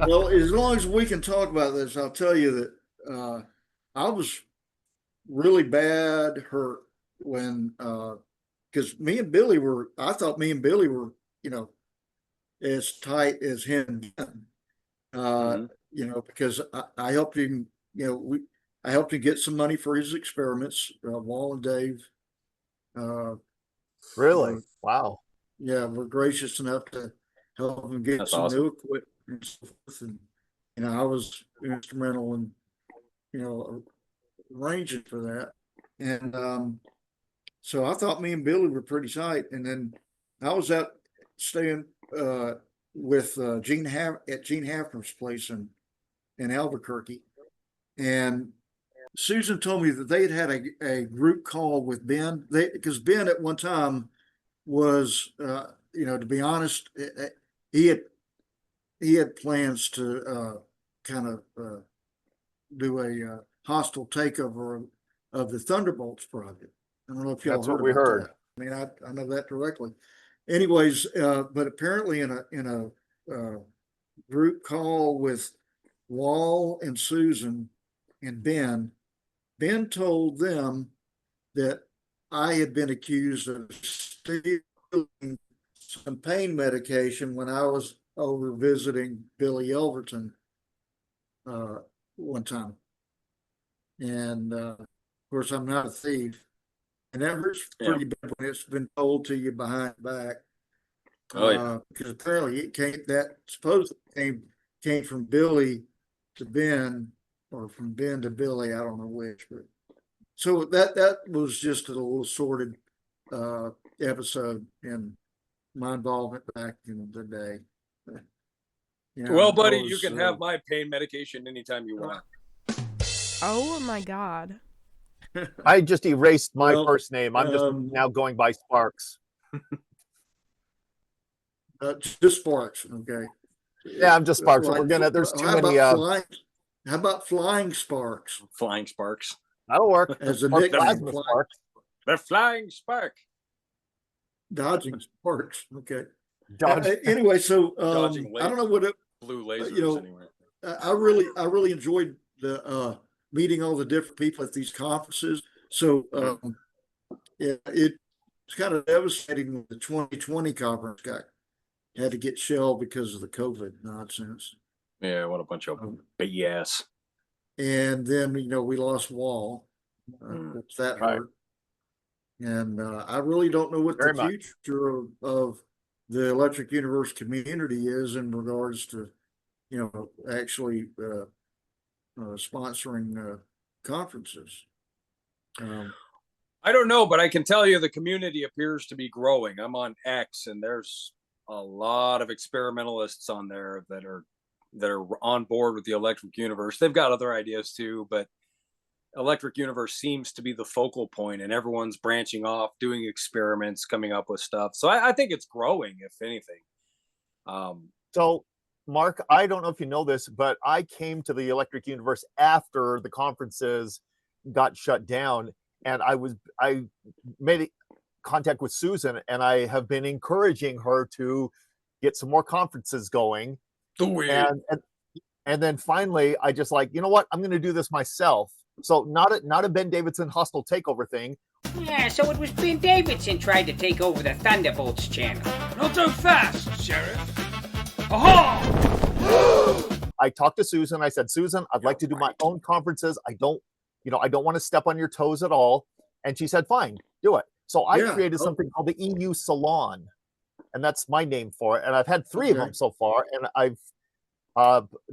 Well, as long as we can talk about this, I'll tell you that I was really bad hurt when, because I thought me and Billy were, as tight as him, because I helped him, I helped him get some money for his experiments. Wall and Dave, Really? were, Wow. yeah, were gracious enough to help him get That's some awesome. new equipment and so forth. And I was instrumental in arranging for that. And so I thought me and Billy were pretty tight. And then I was out staying with at Gene Hafner's place in Albuquerque. And Susan told me that they had a group call with Ben. Because Ben at one time was, to be honest, he had plans to kind of do a hostile takeover of the Thunderbolts project. I don't know if y'all That's heard what we about heard. that. I mean, I know that directly. Anyways, but apparently in a group call with Wall and Susan and Ben told them that I had been accused of stealing some pain medication when I was over visiting Billy Elverton one time. And of course, I'm not a thief. And that hurts pretty bad when it's been told to you behind the back. Oh yeah. Because apparently that supposedly came from Billy to Ben, or from Ben to Billy. I don't know which, but so that was just a little sordid episode in my involvement back in the day. Well, buddy, you can have my pain medication anytime you want. Oh my God. I just erased my Well, first name. I'm just now going by Sparks. just Sparks, okay. Yeah, I'm just Sparks. Like, there's too how many. about Flying Sparks Flying Sparks. That'll work. as a Or nickname? Plasma Sparks. The Flying Spark. Dodging Sparks, okay. Dodge. Anyway, so Dodging I don't know what blue lasers anyway. I really enjoyed the meeting all the different people at these conferences. So it's kind of devastating when the 2020 conference had to get shelved because of the COVID nonsense. Yeah, what a bunch of BS. And then we lost Wall. That hurt. And I really don't know what Very the much. future of the Electric Universe community is in regards to actually sponsoring conferences. I don't know, but I can tell you the community appears to be growing. I'm on X, and there's a lot of experimentalists on there that are on board with the Electric Universe. They've got other ideas too, but Electric Universe seems to be the focal point, and everyone's branching off, doing experiments, coming up with stuff. So I think it's growing, if anything. So, Mark, I don't know if you know this, but I came to the Electric Universe after the conferences got shut down, and I made contact with Susan, and I have been encouraging her to get some more conferences going. And then finally, I just you know what? I'm going to do this myself. So not a Ben Davidson hostile takeover thing. Yeah, so it was Ben Davidson tried to take over the Thunderbolts channel. Not so fast, Sheriff. Aha! I talked to Susan. I said, Susan, I'd like to do my own conferences. I don't want to step on your toes at all. And she said, fine, do it. So I created something called the EU Salon, and that's my name for it. And I've had 3 of them so far, and I've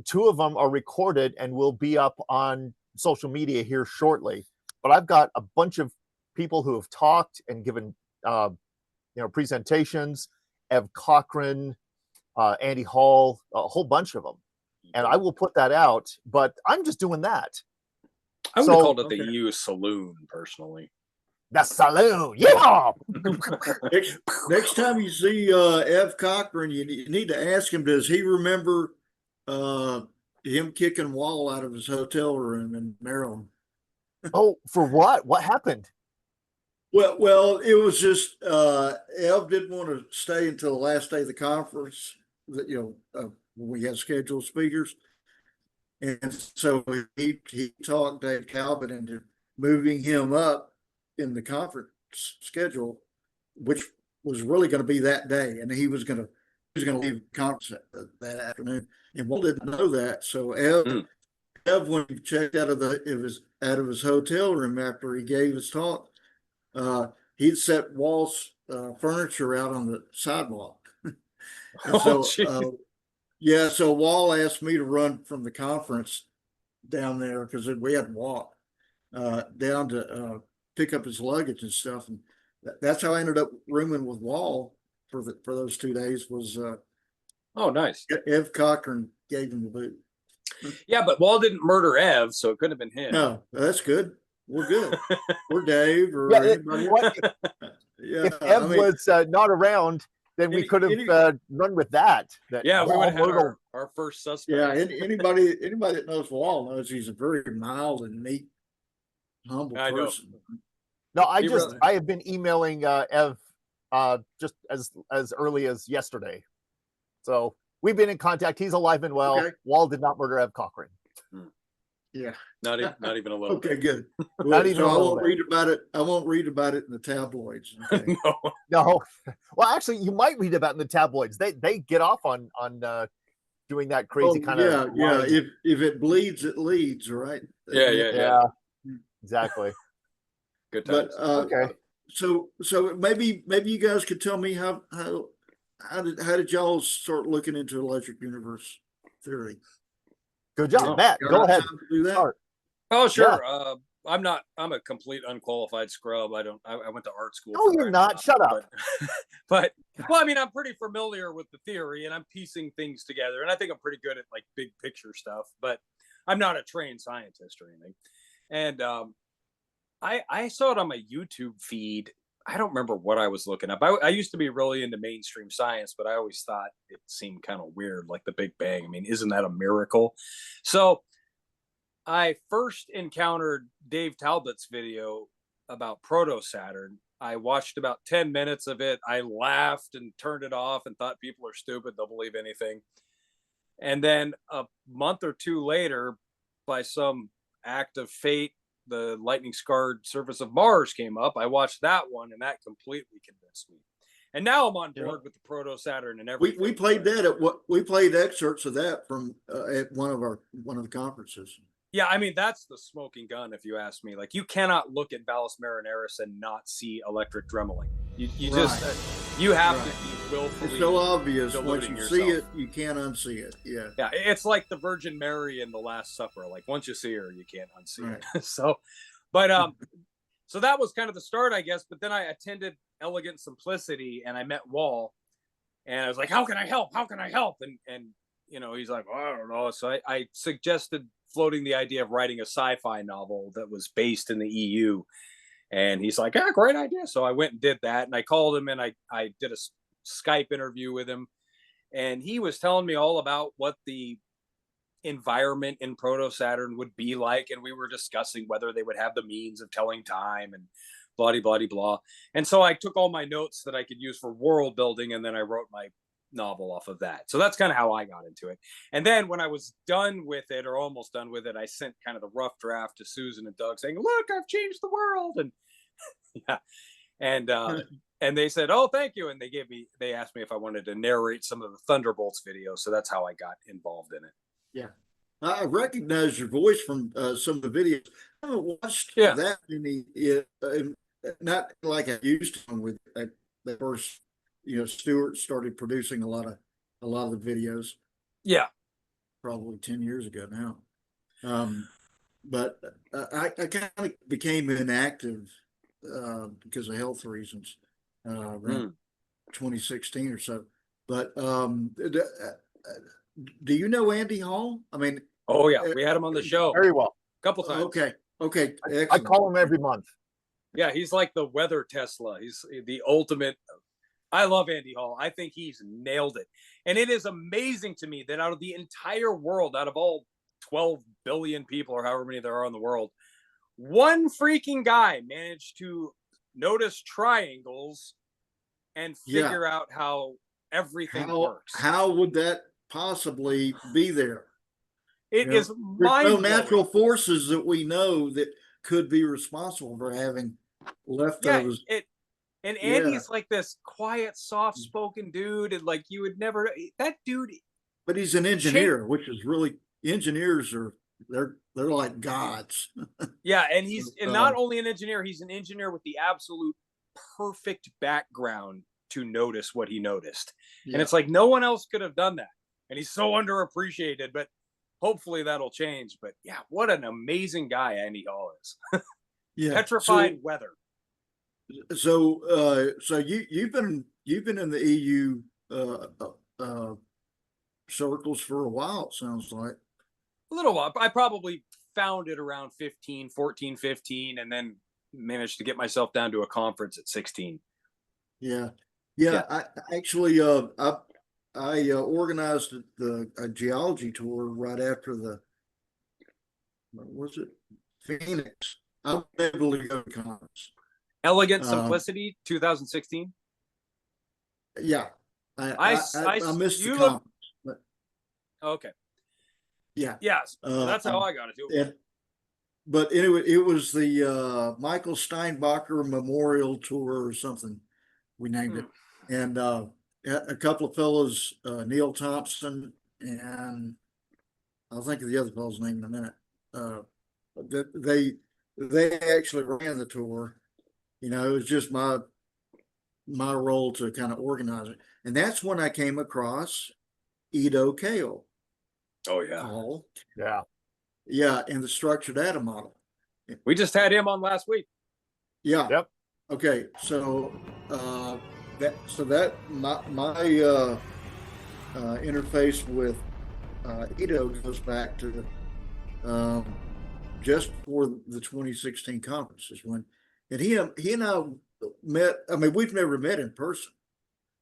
2 of them are recorded and will be up on social media here shortly. But I've got a bunch of people who have talked and given presentations. Ev Cochran, Andy Hall, a whole bunch of them, and I will put that out. But I'm just doing that. I would have called it the EU Saloon, personally. The saloon, yeah. Next time you see Ev Cochran, you need to ask him, does he remember him kicking Wall out of his hotel room in Maryland? Oh, for what? What happened? Well, it was just Ev didn't want to stay until the last day of the conference. When we had scheduled speakers, and so he talked Dave Calvin into moving him up in the conference schedule, which was really going to be that day, and he was going to leave the conference that afternoon. And Walt didn't know that, so Ev Ev, when he checked out of his hotel room after he gave his talk, he'd set Walt's furniture out on the sidewalk. And so, yeah, so Wall asked me to run from the conference down there because we had to walk down to pick up his luggage and stuff, and that's how I ended up rooming with Wall for those 2 days. Was oh, nice. Ev Cochran gave him the boot. Yeah, but Wall didn't murder Ev, so it couldn't have been him. No, that's good. We're good. We're Dave or Yeah, anybody. If Ev was not around, then we could have run with that. Yeah, we would have had our first suspect. Yeah, anybody that knows Wall knows he's a very mild and neat, humble person. No, I have been emailing Ev just as early as yesterday. So we've been in contact. He's alive and well. Okay. Wall did not murder Ev Cochran. Yeah, not even a little. Okay, good. Not even so I won't read about it. I won't read about it in the tabloids. Okay? No. Well, actually, you might read about it in the tabloids. They get off on doing that crazy kind of. Yeah. If it bleeds, it leads, right? Yeah. Exactly. Good times. But okay. So maybe you guys could tell me how did y'all start looking into electric universe theory? Good job, Matt. Go ahead. Do that. Start. Oh, sure. Yeah. I'm a complete unqualified scrub. I went to art school. No, you're not. Shut up. But well, I mean, I'm pretty familiar with the theory and I'm piecing things together. And I think I'm pretty good at like big picture stuff, but I'm not a trained scientist or anything. And I saw it on my YouTube feed. I don't remember what I was looking up. I used to be really into mainstream science, but I always thought it seemed kind of weird, like the Big Bang. I mean, isn't that a miracle? So I first encountered Dave Talbot's video about Proto-Saturn. I watched about 10 minutes of it. I laughed and turned it off and thought people are stupid. They'll believe anything. And then a month or two later, by some act of fate, the lightning scarred surface of Mars came up. I watched that one and that completely convinced me. And now I'm on board with the Proto-Saturn and everything. We played that we played excerpts of that from at one of the conferences. Yeah, I mean, that's the smoking gun, if you ask me. Like, you cannot look at Valles Marineris and not see electric dremeling. You just, you have to be willfully. It's so obvious. Once you yourself. See it, you can't unsee it. Yeah. Yeah, it's like the Virgin Mary in the Last Supper. Like, once you see her, you can't unsee it. So that was kind of the start, I guess. But then I attended Elegant Simplicity and I met Wall. And I was like, how can I help? How can I help? And you know, he's like, oh, I don't know. So I suggested floating the idea of writing a sci-fi novel that was based in the EU. And he's like, yeah, great idea. So I went and did that. And I called him and I did a Skype interview with him. And he was telling me all about what the environment in Proto-Saturn would be like. And we were discussing whether they would have the means of telling time and blah, blah, blah, blah. And so I took all my notes that I could use for world building. And then I wrote my novel off of that. So that's kind of how I got into it. And then when I was done with it or almost done with it, I sent kind of the rough draft to Susan and Doug saying, look, I've changed the world. And yeah. And they said, oh, thank you. And they asked me if I wanted to narrate some of the Thunderbolts videos. So that's how I got involved in it. Yeah. I recognize your voice from some of the videos. I haven't watched that many, not like I used to with the first, Stewart started producing a lot of the videos. Yeah. Probably 10 years ago now. But I kind of became inactive because of health reasons around 2016 or so. But do you know Andy Hall? I mean, oh yeah, we had him on the show very well, a couple times. Okay, I call him every month. Yeah, he's like the weather Tesla. He's the ultimate. I love Andy Hall. I think he's nailed it. And it is amazing to me that out of the entire world, out of all 12 billion people or however many there are in the world, one freaking guy managed to notice triangles and figure out how everything works. How would that possibly be there? It is mind-blowing. There's no natural forces that we know that could be responsible for having leftovers. And Andy's like this quiet, soft-spoken dude, and like you would never that dude. But he's an engineer, which is really engineers are they're like gods. Yeah, and he's So, not only an engineer, he's an engineer with the absolute perfect background to notice what he noticed. And yeah, it's like no one else could have done that. And he's so underappreciated, but hopefully that'll change. But yeah, what an amazing guy Andy Hall is. yeah. Petrified weather. So you've been in the EU circles for a while. It sounds like. A little while. I probably found it around 14, 15, and then managed to get myself down to a conference at 16. Yeah, Yeah. I actually I organized a geology tour right after the what was it Phoenix. I was able to go to conference. Elegant Simplicity, 2016. Yeah, I missed the conference, but Okay. yeah, Yes. That's how I got it too. and but anyway, it was the Michael Steinbacher Memorial Tour or something. We named it, and a couple of fellows, Neil Thompson, and I'll think of the other fellow's name in a minute. They actually ran the tour. You know, it was just my role to kind of organize it, and that's when I came across Edo Kale Oh yeah. Hall. Yeah. Yeah, in the structured atom model. We just had him on last week. Yeah. Yep. Okay, so my interface with Edo goes back to just for the 2016 conferences when, and he and I met. I mean, we've never met in person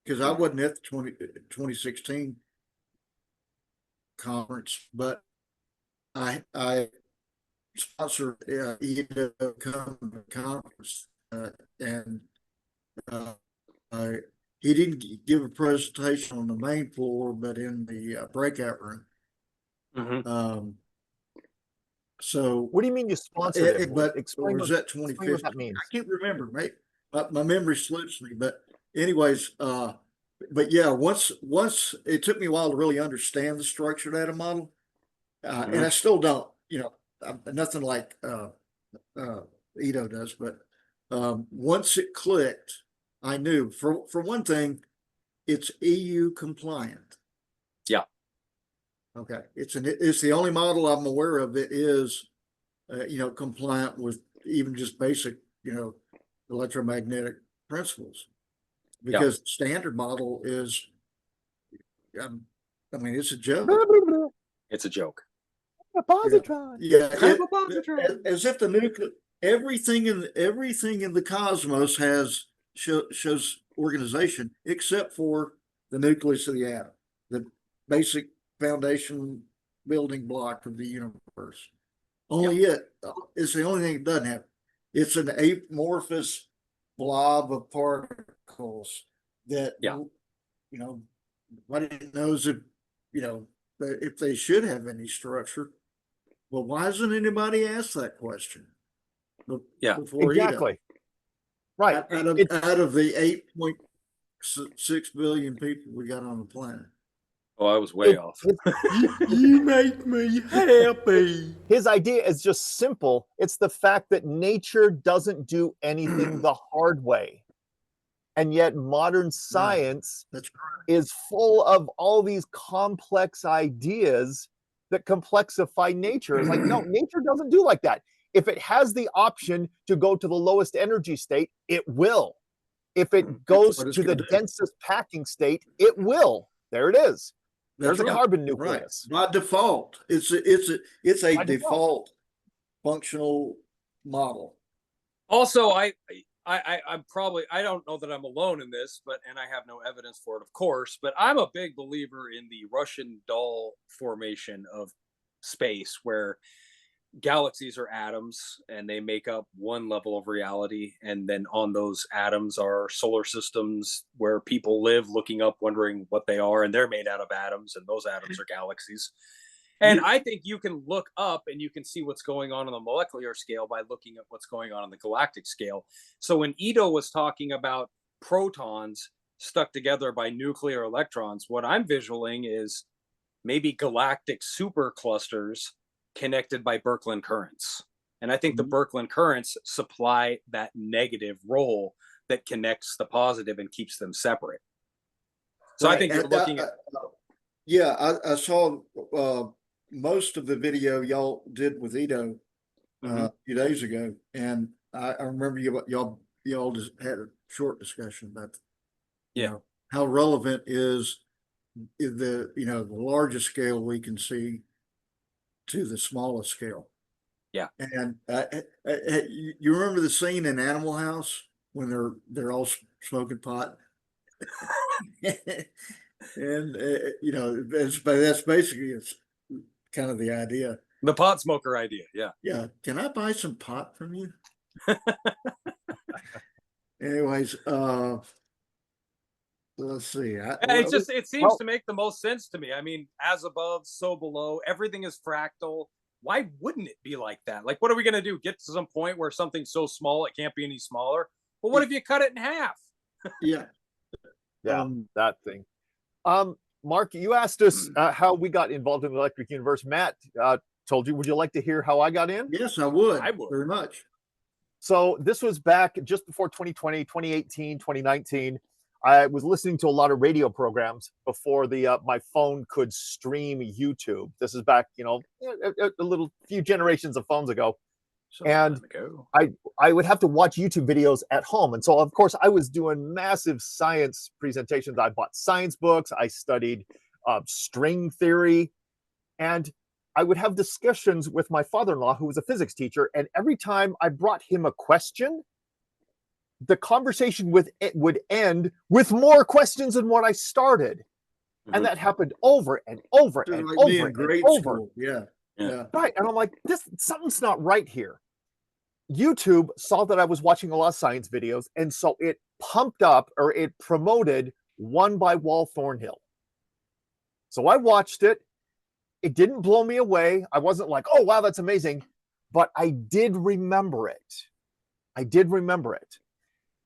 because I wasn't at the 2016 conference, but I sponsored Edo come to the conference, and he didn't give a presentation on the main floor, but in the breakout room. Mm-hmm. So What do you mean you sponsored him? but Explain was what, that explain 2015? what that means. I can't remember, mate. My memory slips me. But anyways, but yeah, once it took me a while to really understand the structured atom model, and I still don't. You know, nothing like Ito does. But once it clicked, I knew. For one thing, it's EU compliant. Yeah. Okay, it's the only model I'm aware of that is, compliant with even just basic, electromagnetic principles. Because the standard model is, I mean, it's a joke. It's a joke. A positron. Yeah, Have a positron. as if the nuclear everything in the cosmos shows organization except for the nucleus of the atom, the basic foundation building block of the universe. Only it's the only thing it doesn't have. It's an amorphous blob of particles that nobody knows if they should have any structure. Well, why hasn't anybody asked that question? Before Exactly. Right. Out of the 8.6 billion people we got on the planet. Oh, I was way off. You make me happy. His idea is just simple. It's the fact that nature doesn't do anything the hard way. And yet modern science is full of all these complex ideas that complexify nature. It's like, no, nature doesn't do like that. If it has the option to go to the lowest energy state, it will. If it goes to the densest packing state, it will. There it is. There's a carbon nucleus. Right. By default, it's a default functional model. Also, I'm probably, I don't know that I'm alone in this, and I have no evidence for it, of course, but I'm a big believer in the Russian doll formation of space, where galaxies are atoms and they make up one level of reality. And then on those atoms are solar systems where people live looking up, wondering what they are. And they're made out of atoms, and those atoms are galaxies. And I think you can look up and you can see what's going on the molecular scale by looking at what's going on the galactic scale. So when Ito was talking about protons stuck together by nuclear electrons, what I'm visualizing is maybe galactic superclusters connected by Birkeland currents. And I think the Mhm. Birkeland currents supply that negative role that connects the positive and keeps them separate. So I Right. think you're And, looking at yeah, I saw most of the video y'all did with Ito a few days ago, and I remember y'all just had a short discussion about Yeah. how relevant is the the largest scale we can see to the smallest scale. Yeah. And you remember the scene in Animal House when they're all smoking pot? And that's basically it's kind of the idea. the pot smoker idea. Yeah. Yeah, can I buy some pot from you? Anyways, let's see. It seems to make the most sense to me. I mean, as above, so below, everything is fractal. Why wouldn't it be like that? Like, what are we going to do? Get to some point where something's so small it can't be any smaller? Well, what if you cut it in half? Yeah. That thing. Mark, you asked us how we got involved in the Electric Universe. Matt told you. Would you like to hear how I got in? Yes, I would. I would. Very much. So this was back just before 2020, 2018, 2019. I was listening to a lot of radio programs before my phone could stream YouTube. This is back, a little few generations of phones ago. And I would have to watch YouTube videos at home. And so, of course, I was doing massive science presentations. I bought science books. I studied string theory. And I would have discussions with my father-in-law, who was a physics teacher. And every time I brought him a question, the conversation would end with more questions than what I started. And that happened over and over and Like over me in and grade over. school. Yeah. Right. And I'm like, something's not right here. YouTube saw that I was watching a lot of science videos, and so it pumped up, or it promoted One by Wall Thornhill. So I watched it. It didn't blow me away. I wasn't like, oh, wow, that's amazing. But I did remember it.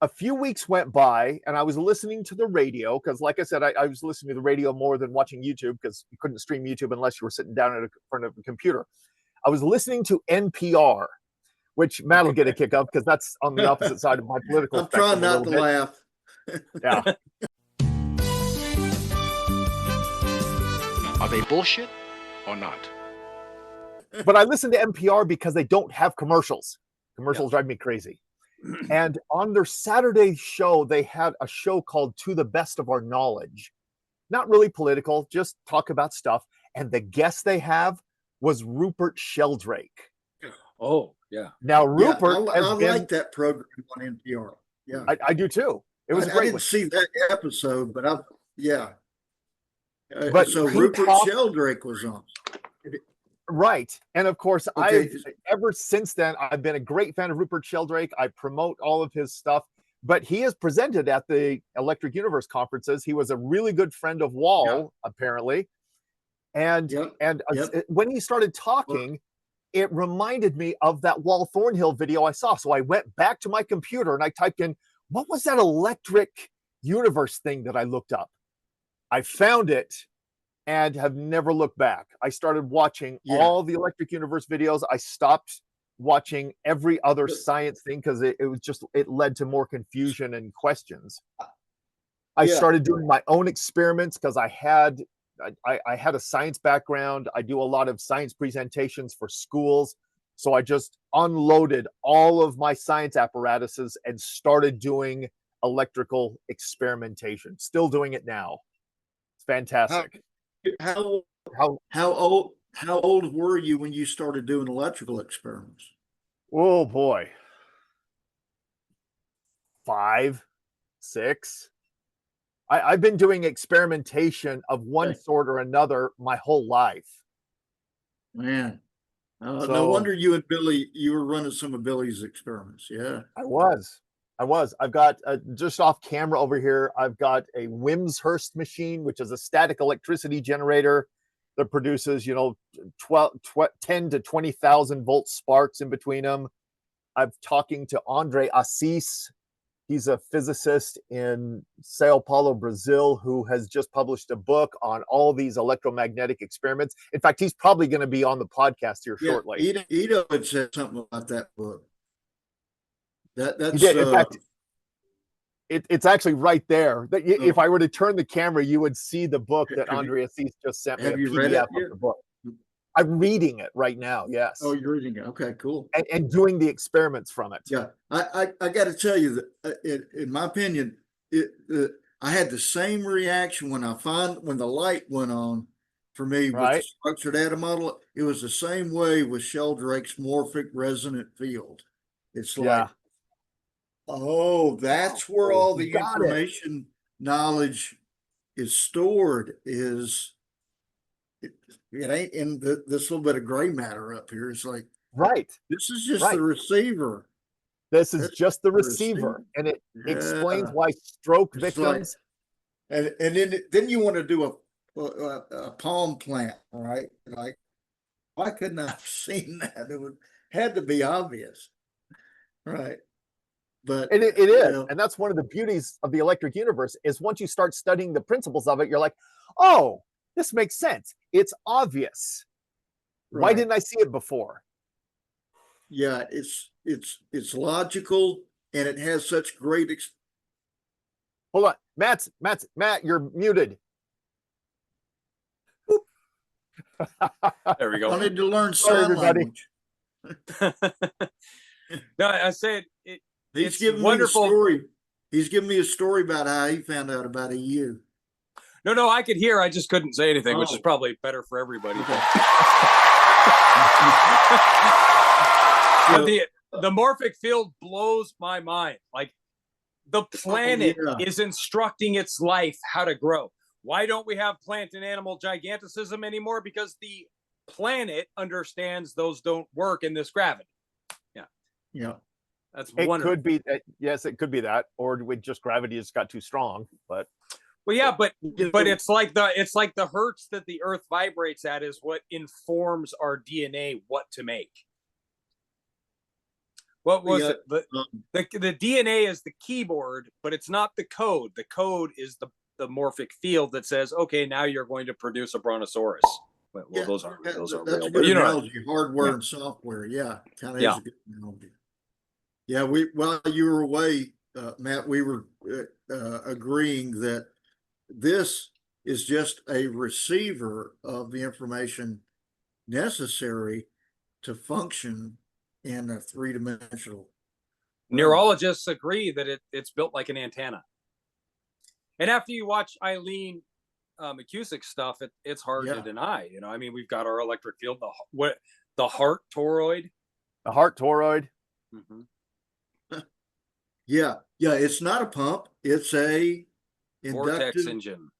A few weeks went by, and I was listening to the radio, because like I said, I was listening to the radio more than watching YouTube, because you couldn't stream YouTube unless you were sitting down in front of a computer. I was listening to NPR, which Matt will get a kick of, because that's on the opposite side of my political spectrum. I'm trying not to laugh. Yeah. Are they bullshit or not? But I listen to NPR because they don't have commercials. Commercials drive me crazy. And on their Saturday show, they had a show called To the Best of Our Knowledge. Not really political, just talk about stuff. And the guest they have was Rupert Sheldrake. Oh, yeah. Now, Rupert I like that program on NPR. Yeah. I do too. It was great. I didn't see that episode, but But so he Rupert talked- Sheldrake was on. Right. And of course, Okay. ever since then, I've been a great fan of Rupert Sheldrake. I promote all of his stuff, but he is presented at the Electric Universe conferences. He was a really good friend of Wall, apparently. And when he started talking, it reminded me of that Wall Thornhill video I saw. So I went back to my computer and I typed in, what was that Electric Universe thing that I looked up? I found it and have never looked back. I started watching all the Electric Universe videos. I stopped watching every other science thing because it led to more confusion and questions. I started doing my own experiments because I had a science background. I do a lot of science presentations for schools. So I just unloaded all of my science apparatuses and started doing electrical experimentation. Still doing it now. It's fantastic. How old were you when you started doing electrical experiments? Oh boy. 5, 6. I've been doing experimentation of one sort or another my whole life. Man, no wonder you and Billy, you were running some of Billy's experiments. Yeah, I was. I've got just off camera over here, I've got a Wimshurst machine, which is a static electricity generator that produces, 10 to 20,000 volt sparks in between them. I'm talking to Andre Assis. He's a physicist in Sao Paulo, Brazil, who has just published a book on all these electromagnetic experiments. In fact, he's probably going to be on the podcast here shortly. Ito had said something about that book. That's He did. In fact, it's actually right there. If I were to turn the camera, you would see the book that Andrea Cease just sent me, a PDF of the book. I'm reading it right now. Yes. Oh, you're reading it. Okay, cool. And doing the experiments from it. Yeah, I got to tell you that in my opinion, I had the same reaction when the light went on for me with the structured atom model. It was the same way with Sheldrake's morphic resonant field. It's like, oh, that's where all the information knowledge is stored. It ain't in this little bit of gray matter up here. It's like, this is just the receiver. This is just the receiver, and it explains why stroke victims. And then you want to do a palm plant, right? Like, why couldn't I have seen that? Had to be obvious, right? But it is, and that's one of the beauties of the electric universe is once you start studying the principles of it, you're like, oh, this makes sense. It's obvious. Right. Why didn't I see it before? Yeah, it's logical, and it has such great. Hold on, Matt, you're muted. There we go. I need to learn sign language. No, I said it. He's giving me a story. He's giving me a story about how he found out about EU. No, I could hear. I just couldn't say anything, which is probably better for everybody. Okay. But the morphic field blows my mind. Like, the planet is instructing its life how to grow. Why don't we have plant and animal giganticism anymore? Because the planet understands those don't work in this gravity. Yeah. That's it wonderful. Could be that. Yes, it could be that, or with just gravity just got too strong. But but it's like the hertz that the Earth vibrates at is what informs our DNA what to make. What was it? The DNA is the keyboard, but it's not the code. The code is the morphic field that says, okay, now you're going to produce a brontosaurus. Well, those aren't that's real. A good analogy. Hardware and software. Yeah, kind of is a good analogy. Yeah, while you were away, Matt, we were agreeing that this is just a receiver of the information necessary to function in a three-dimensional. Neurologists agree that it's built like an antenna. And after you watch Eileen McCusick's stuff, it's hard to deny. I mean, we've got our electric field, the heart toroid. The heart toroid. Mm-hmm. Yeah, it's not a pump. It's a vortex engine.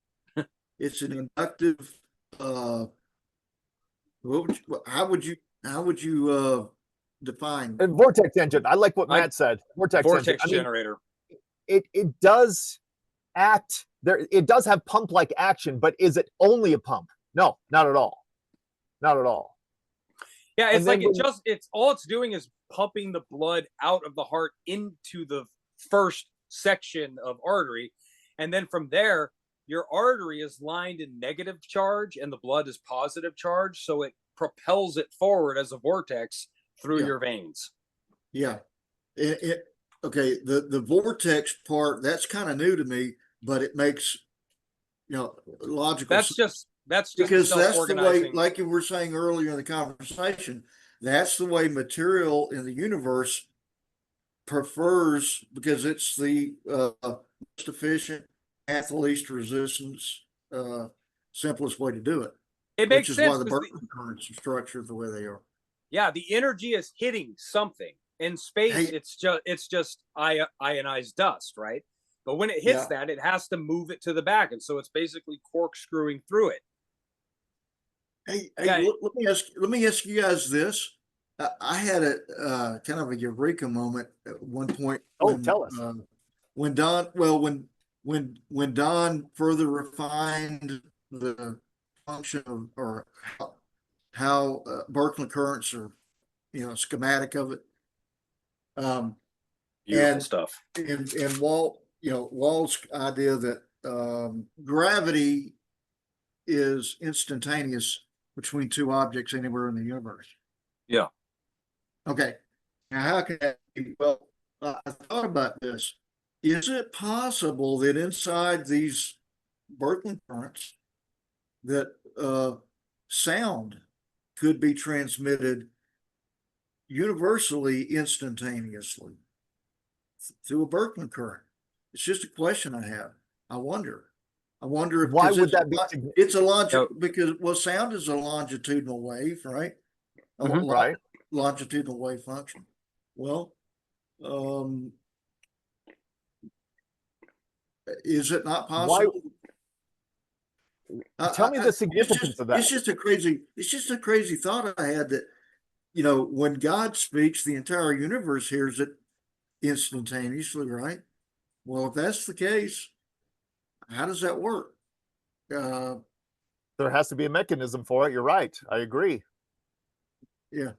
It's an inductive. How would you define a vortex engine? I like what Matt said. Vortex engine. Generator. It does act there. It does have pump-like action, but is it only a pump? No, not at all. Not at all. Yeah, it's like it's all it's doing is pumping the blood out of the heart into the first section of artery, and then from there your artery is lined in negative charge and the blood is positive charge, so it propels it forward as a vortex through your veins. Okay, the vortex part, that's kind of new to me, but it makes logical that's just because that's the way, like you were saying earlier in the conversation, that's the way material in the universe prefers, because it's the most efficient, path of least resistance, simplest way to do it. It makes sense. Which is why the Berkeley currents are structured the way they are. Yeah, the energy is hitting something in space. It's just ionized dust, right? But when it hits that, it has to move it to the back, and so it's basically corkscrewing through it. Let me ask you guys this. I had a kind of a eureka moment at one point. Tell us. When Don further refined the function of, or how Berkeley currents are, schematic of it. Beautiful And- stuff. And Wald's idea that gravity is instantaneous between two objects anywhere in the universe. Yeah. Okay. Now, how can that be? Well, I thought about this. Is it possible that inside these Birkeland currents that sound could be transmitted universally instantaneously through a Birkeland current? It's just a question I have. I wonder if Why would it's that be? it's a because sound is a longitudinal wave, right? Right. Longitudinal wave function. Well, is it not possible? Tell me the significance of that. It's just a crazy thought I had that, when God speaks, the entire universe hears it instantaneously, right? Well, if that's the case, how does that work? There has to be a mechanism for it. You're right. I agree. Yeah.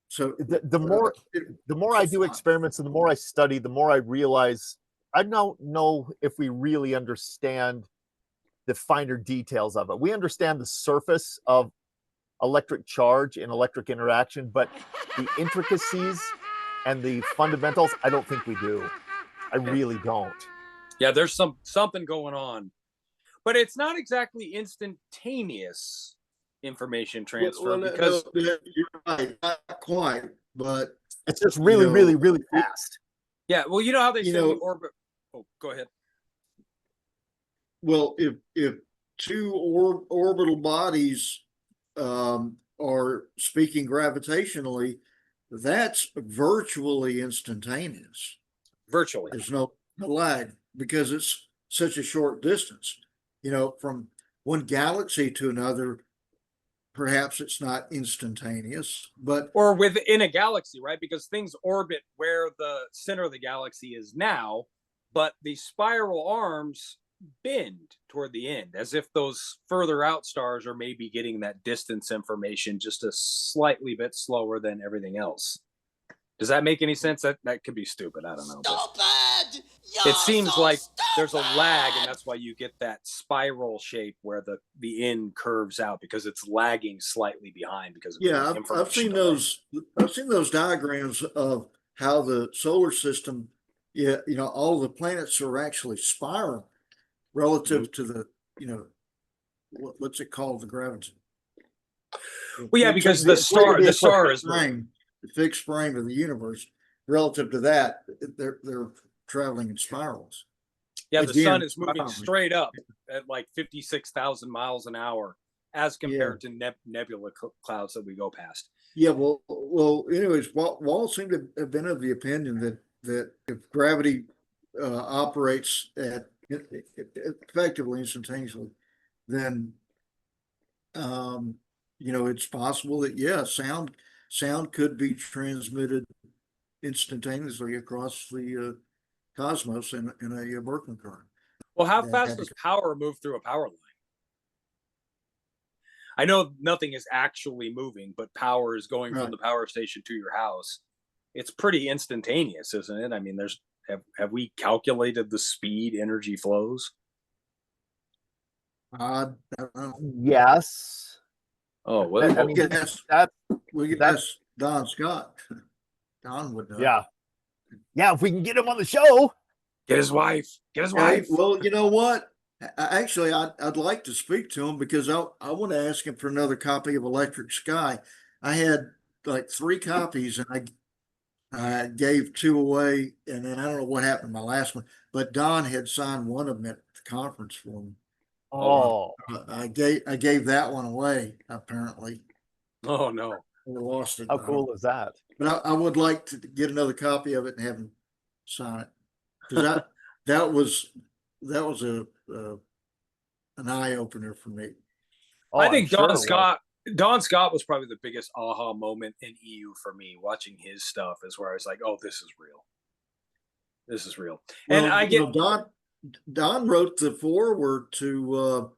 So The more I do experiments and the more I study, the more I realize I don't know if we really understand the finer details of it. We understand the surface of electric charge and electric interaction, but the intricacies and the fundamentals, I don't think we do. I really don't. Yeah, there's something going on, but it's not exactly instantaneous information transfer because you're right, not quite, but it's just really, really, really fast. Yeah, well, you know how they say the orbit. Oh, go ahead. Well, if two orbital bodies are speaking gravitationally, that's virtually instantaneous. Virtually. There's no lag because it's such a short distance. From one galaxy to another, perhaps it's not instantaneous, or within a galaxy, right? Because things orbit where the center of the galaxy is now, but the spiral arms bend toward the end, as if those further out stars are maybe getting that distance information just a slightly bit slower than everything else. Does that make any sense? That could be stupid. I don't know. Stupid! It seems like there's a lag, and that's why you get that spiral shape where the end curves out, because it's lagging slightly behind because of I've seen those diagrams of how the solar system, all the planets are actually spiraling relative to the, what's it called, the gravity. Well, yeah, because the star is the fixed frame of the universe. Relative to that, they're traveling in spirals. Yeah, the sun is moving straight up at like 56,000 miles an hour as compared to nebula clouds that we go past. Yeah, well. Anyways, Walt seemed to have been of the opinion that if gravity operates at effectively instantaneously, then it's possible that sound could be transmitted instantaneously across the cosmos in a Birkeland current. Well, how fast does power move through a power line? I know nothing is actually moving, but power is going from the power station to your house. It's pretty instantaneous, isn't it? I mean, have we calculated the speed energy flows? I don't know. Yes. Oh, well, we could ask Don Scott. Don would know. Yeah. If we can get him on the show, get his wife. Well, you know what? Actually, I'd like to speak to him because I want to ask him for another copy of Electric Sky. I had like 3 copies and I gave 2 away, and then I don't know what happened to my last one, but Don had signed one of them at the conference for me. Oh, I gave that one away apparently. Oh no, I lost it. How cool is that? But I would like to get another copy of it and have him sign it, because that was an eye opener for me. I think Don Scott was probably the biggest aha moment in EU for me. Watching his stuff is where I was like, "Oh, this is real. This is real." Well, and I get Don wrote the foreword to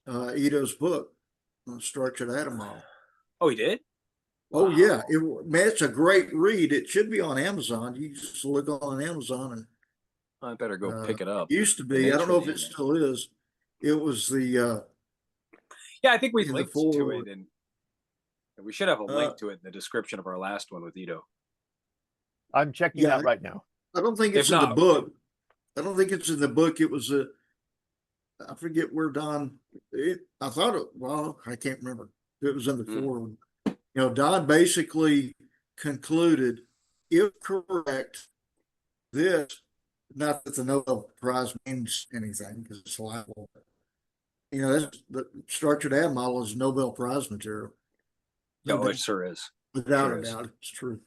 Ito's book, Structured Atom Model. Oh, he did? Oh yeah, man, it's a great read. It should be on Amazon. You just look on Amazon and I better go pick it up. it used to be. Thanks I don't for know if the it email. still is. It was the Yeah, I think we in the linked to forward. it, and we should have a Uh, link to it in the description of our last one with Ito. I'm checking Yeah, that right now. I don't think If it's in the not, book. I don't think it's in the book. It was I forget where Don. I thought it. Well, I can't remember. It was in the forward. You know, Don basically concluded, if correct, this. Not that the Nobel Prize means anything because it's libel. You know, that's the structured ad model is Nobel Prize material. yeah, No oh, it doubt, sure is. without Sure a is. doubt, it's true.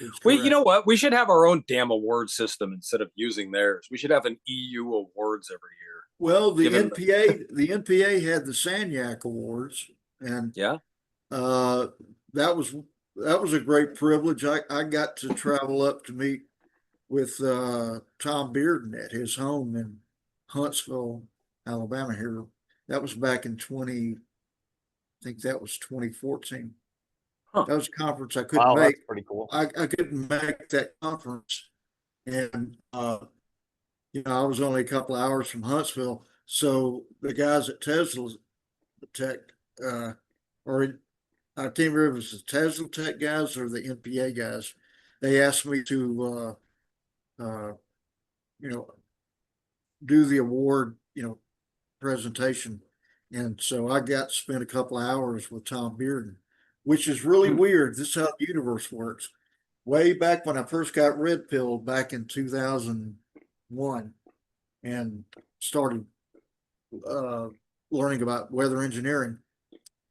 It's You correct. know what? We should have our own damn award system instead of using theirs. We should have an EU awards every year. Well, the Given NPA had the Sanyak Awards, and Yeah. that was a great privilege. I got to travel up to meet with Tom Bearden at his home in Huntsville, Alabama. Here, that was back in I think that was 2014. Huh. That was a conference I couldn't Wow, make. that's pretty cool. I couldn't make that conference, and you know, I was only a couple of hours from Huntsville. So the guys at Tesla Tech, or I can't remember if it was the Tesla Tech guys or the NPA guys, they asked me to, you know, do the award, you know, presentation. And so I got to spend a couple of hours with Tom Bearden, which is really weird. This is how the universe works. Way back when I first got red pilled back in 2001 and started learning about weather engineering,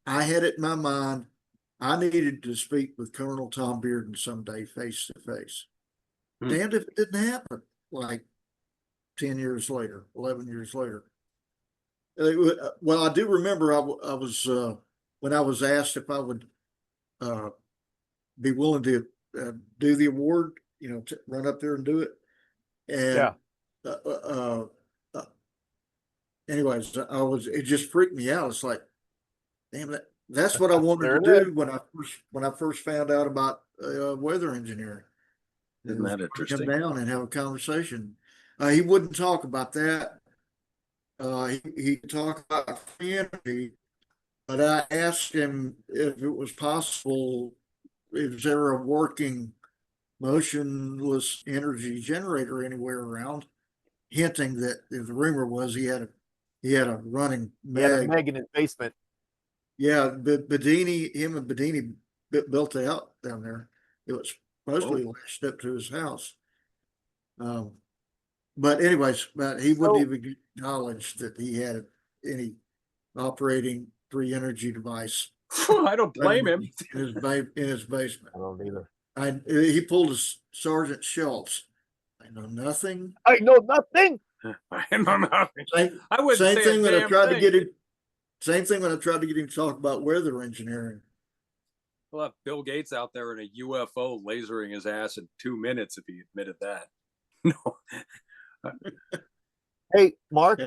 I had it in my mind I needed to speak with Colonel Tom Bearden someday face to face. Damned if it didn't happen. Like 10 years later, 11 years later. Well, I do remember I was when I was asked if I would be willing to do the award, you know, to run up there and do it. And Yeah. anyways, it just freaked me out. It's like, damn it, that's what I wanted There to it do when I first found out about weather engineering. Isn't that interesting? Him down and have a conversation. He wouldn't talk about that. He talked about free energy, but I asked him if it was possible, is there a working motionless energy generator anywhere around, hinting that the rumor was he had a running He had a Meg. Meg in his basement. Yeah, him and Bedini built it out down there. It was supposedly lashed up to his house. But anyways, he wouldn't even acknowledge that he had any operating free energy device. I don't blame him. In his basement. I don't either. He pulled a Sergeant Schultz. I know nothing. I know nothing. I know nothing. I wouldn't Same say thing a when I damn tried thing. to get him. Same thing when I tried to get him to talk about weather engineering. We'll have Bill Gates out there in a UFO lasering his ass in 2 minutes if he admitted that. No. Hey, Mark,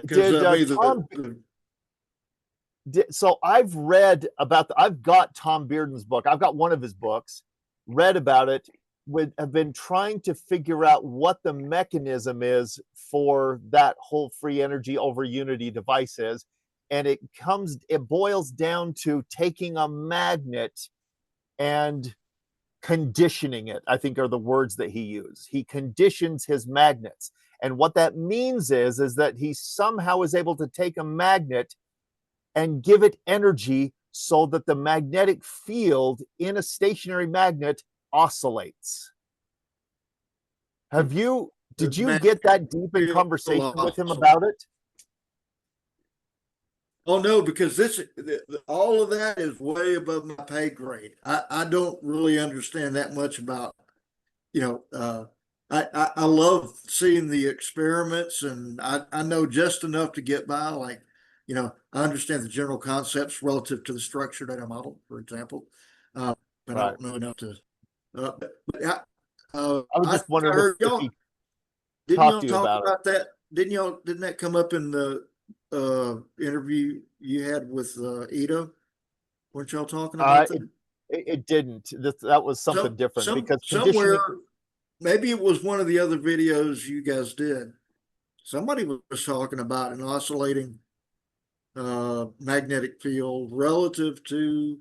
so I've read about I've got Tom Bearden's book. I've got one of his books, read about it, have been trying to figure out what the mechanism is for that whole free energy over unity device is. And it boils down to taking a magnet and conditioning it, I think are the words that he used. He conditions his magnets. And what that means is that he somehow is able to take a magnet and give it energy so that the magnetic field in a stationary magnet oscillates. Did you get that deep in conversation with him about it? Oh no, because all of that is way above my pay grade. I don't really understand that much about, you know, I love seeing the experiments, and I know just enough to get by. Like, you know, I understand the general concepts relative to the structured data model, for example, but I don't know enough to. I was just wondering if he didn't y'all talk about that? Didn't that come up in the interview you had with Ito? Weren't y'all talking about that? It didn't. That was something different because conditioning. somewhere, maybe it was one of the other videos you guys did. Somebody was talking about an oscillating magnetic field relative to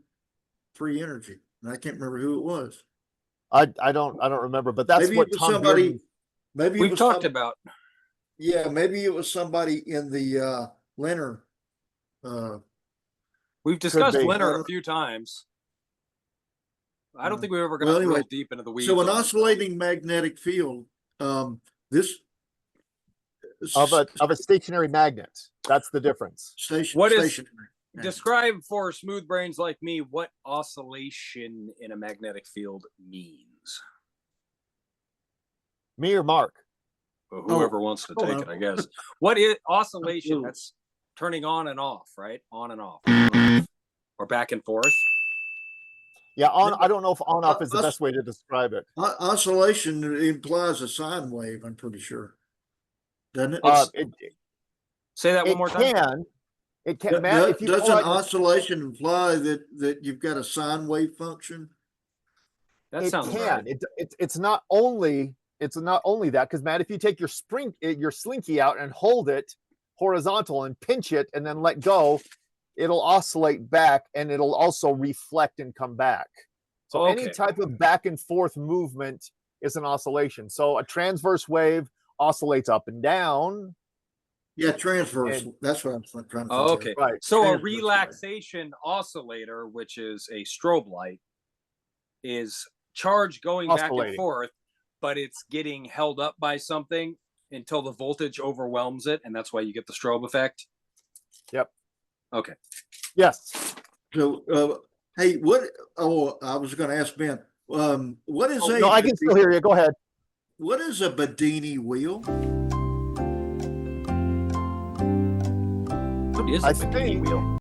free energy. And I can't remember who it was. I don't remember, but that's Maybe what it was Tom somebody. Bearden. Maybe it We've was talked about. Yeah, maybe it was somebody in the Leonard. We've discussed be. Leonard a few times. I don't think we've ever got Well, real anyway, deep into the weeds. So an on it. oscillating magnetic field, this of a stationary magnet. That's the difference. stationary. Describe for smooth brains like me what oscillation in a magnetic field means. Me or Mark? Or whoever wants to take it, I guess. What is oscillation? That's turning on and off, right? On and off, or back and forth. Yeah, on. I don't know if on off is the best way to describe it. Oscillation implies a sine wave, I'm pretty sure. Doesn't it? Say that one more time. It can. Matt, if you doesn't oscillation imply that you've got a sine wave function? That sounds right. It's not only that, because Matt, if you take your slinky out and hold it horizontal and pinch it and then let go, it'll oscillate back and it'll also reflect and come back. So any type of back and forth movement is an oscillation. So a transverse wave oscillates up and down. Yeah, transverse. That's what I'm trying to okay. Right. So a relaxation oscillator, which is a strobe light, is charge going back and forth, but it's getting held up by something until the voltage overwhelms it, and that's why you get the strobe effect. Yep. Okay. Yes. So, hey, what? Oh, I was going to ask Ben. What is a? No, I can still hear you. Go ahead. What is a Bedini wheel? What is a Bedini wheel?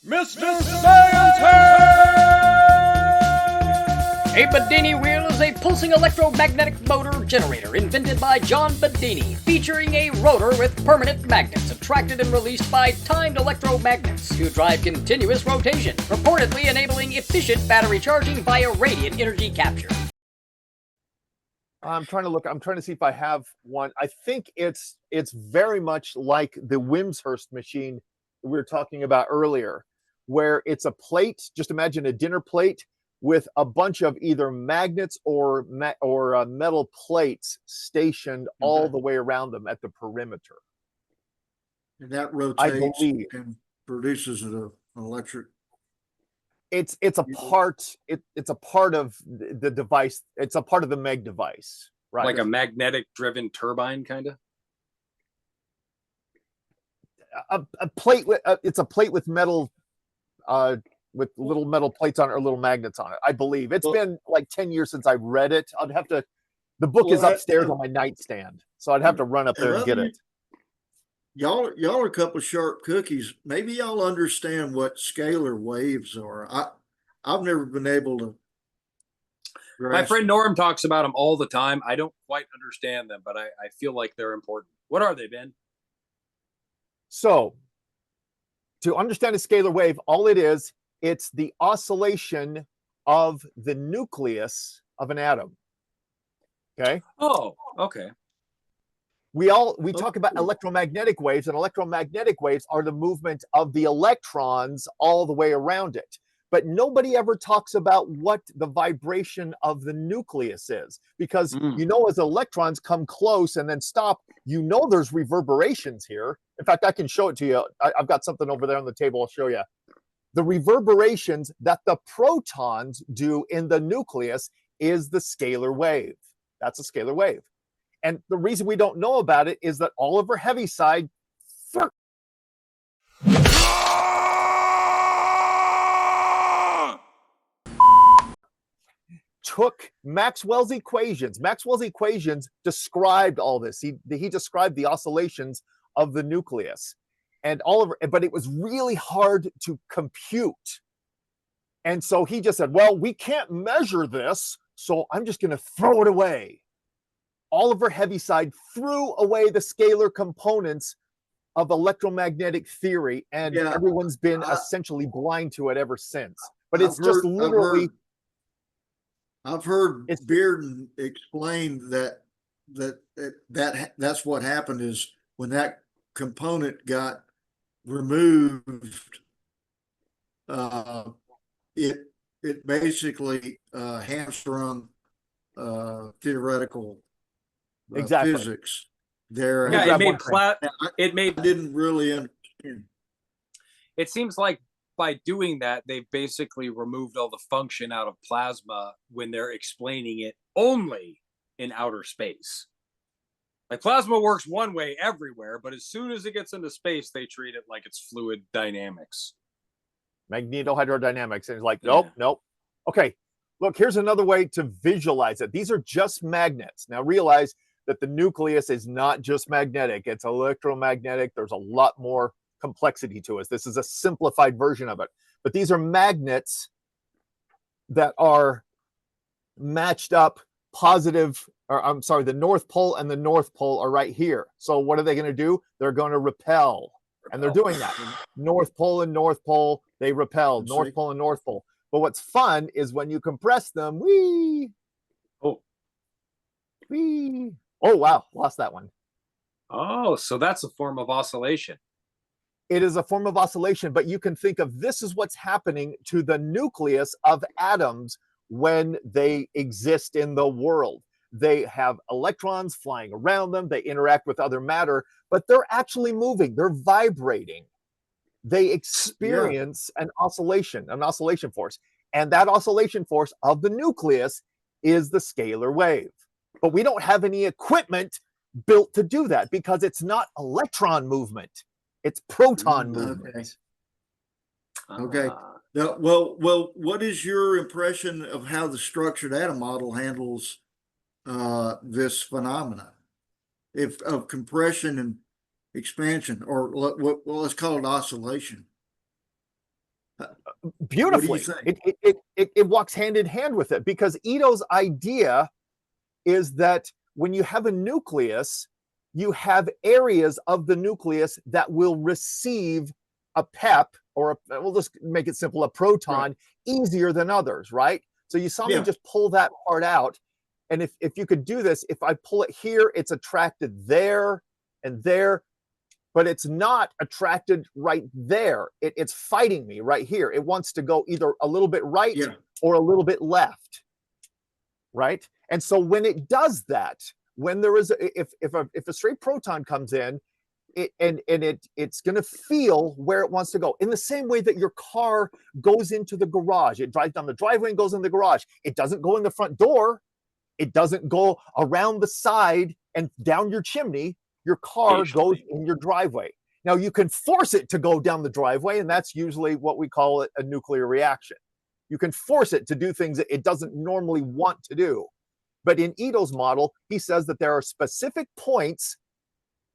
Mr. Scientist! A Bedini wheel is a pulsing electromagnetic motor generator invented by John Bedini, featuring a rotor with permanent magnets attracted and released by timed electromagnets to drive continuous rotation, purportedly enabling efficient battery charging via radiant energy capture. I'm trying to see if I have one. I think it's very much like the Wimshurst machine we were talking about earlier, where it's a plate. Just imagine a dinner plate with a bunch of either magnets or metal plates stationed all the way around them at the perimeter. And that rotates and produces an electric. It's a part. It's a part of the device. It's a part of the Meg device, right? Like a magnetic driven turbine, kind of. A plate with it's a plate with metal. With little metal plates on it or little magnets on it. I believe it's been like 10 years since I read it. I'd have to, the book is upstairs on my nightstand. So I'd have to run up there and get it. Y'all are a couple of sharp cookies. Maybe y'all understand what scalar waves are. I've never been able to. My friend Norm talks about them all the time. I don't quite understand them, but I feel like they're important. What are they, Ben? So to understand a scalar wave, all it is, it's the oscillation of the nucleus of an atom. Okay. Oh, okay. We talk about electromagnetic waves, and electromagnetic waves are the movement of the electrons all the way around it. But nobody ever talks about what the vibration of the nucleus is, because as electrons come close and then stop, there's reverberations here. In fact, I can show it to you. I've got something over there on the table. I'll show you. The reverberations that the protons do in the nucleus is the scalar wave. That's a scalar wave. And the reason we don't know about it is that Oliver Heaviside took Maxwell's equations. Maxwell's equations described all this. He described the oscillations of the nucleus. And but it was really hard to compute. And so he just said, well, we can't measure this, so I'm just going to throw it away. Oliver Heaviside threw away the scalar components of electromagnetic theory, and everyone's been essentially blind to it ever since. but it's just literally. I've heard It's Bearden explain that's what happened is when that component got removed, it basically hamstrung theoretical exactly. physics there. Yeah, grab one thing. it made I didn't really understand. it seems like by doing that, they've basically removed all the function out of plasma when they're explaining it only in outer space. Like plasma works one way everywhere, but as soon as it gets into space, they treat it like it's fluid dynamics. Magnetohydrodynamics. And it's like, nope, nope. Okay, look, here's another way to visualize it. These are just magnets. Now realize that the nucleus is not just magnetic, it's electromagnetic. There's a lot more complexity to us. This is a simplified version of it. But these are magnets that are matched up positive, or I'm sorry, the North Pole and the North Pole are right here. So what are they going to do? They're going to repel. And they're doing that. North Pole and North Pole, they repel. North Pole and North Pole. But what's fun is when you compress them, oh, wow, lost that one. Oh, so that's a form of oscillation. It is a form of oscillation, but you can think of this is what's happening to the nucleus of atoms when they exist in the world. They have electrons flying around them, they interact with other matter, but they're actually moving, they're vibrating. They experience an oscillation force. And that oscillation force of the nucleus is the scalar wave. But we don't have any equipment built to do that because it's not electron movement. It's proton movement. Okay. Now, well, what is your impression of how the structured atom model handles this phenomena, of compression and expansion, or let's call it oscillation? Beautifully. It walks hand in hand with it, because Ito's idea is that when you have a nucleus, you have areas of the nucleus that will receive a PEP, or we'll just make it simple, a proton, easier than others, right? So you saw me just pull that part out. And if you could do this, if I pull it here, it's attracted there and there, but it's not attracted right there. It's fighting me right here. It wants to go either a little bit right or a little bit left, right? And so when it does that, when there is if a straight proton comes in, it's going to feel where it wants to go, in the same way that your car goes into the garage. It drives down the driveway and goes in the garage. It doesn't go in the front door. It doesn't go around the side and down your chimney. Your car goes in your driveway. Now you can force it to go down the driveway, and that's usually what we call a nuclear reaction. You can force it to do things that it doesn't normally want to do. But in Ito's model, he says that there are specific points,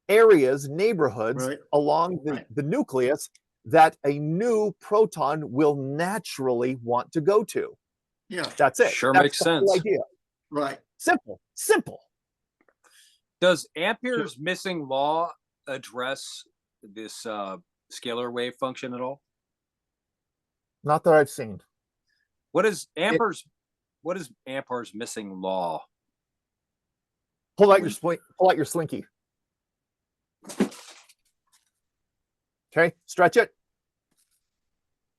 areas, neighborhoods along the nucleus that a new proton will naturally want to go to. Yeah, that's it. Sure, that's makes sense. Whole idea. Right. Simple. Does Ampere's missing law address this scalar wave function at all? Not that I've seen. What is Ampere's missing law? Pull out your slinky. Okay, stretch it.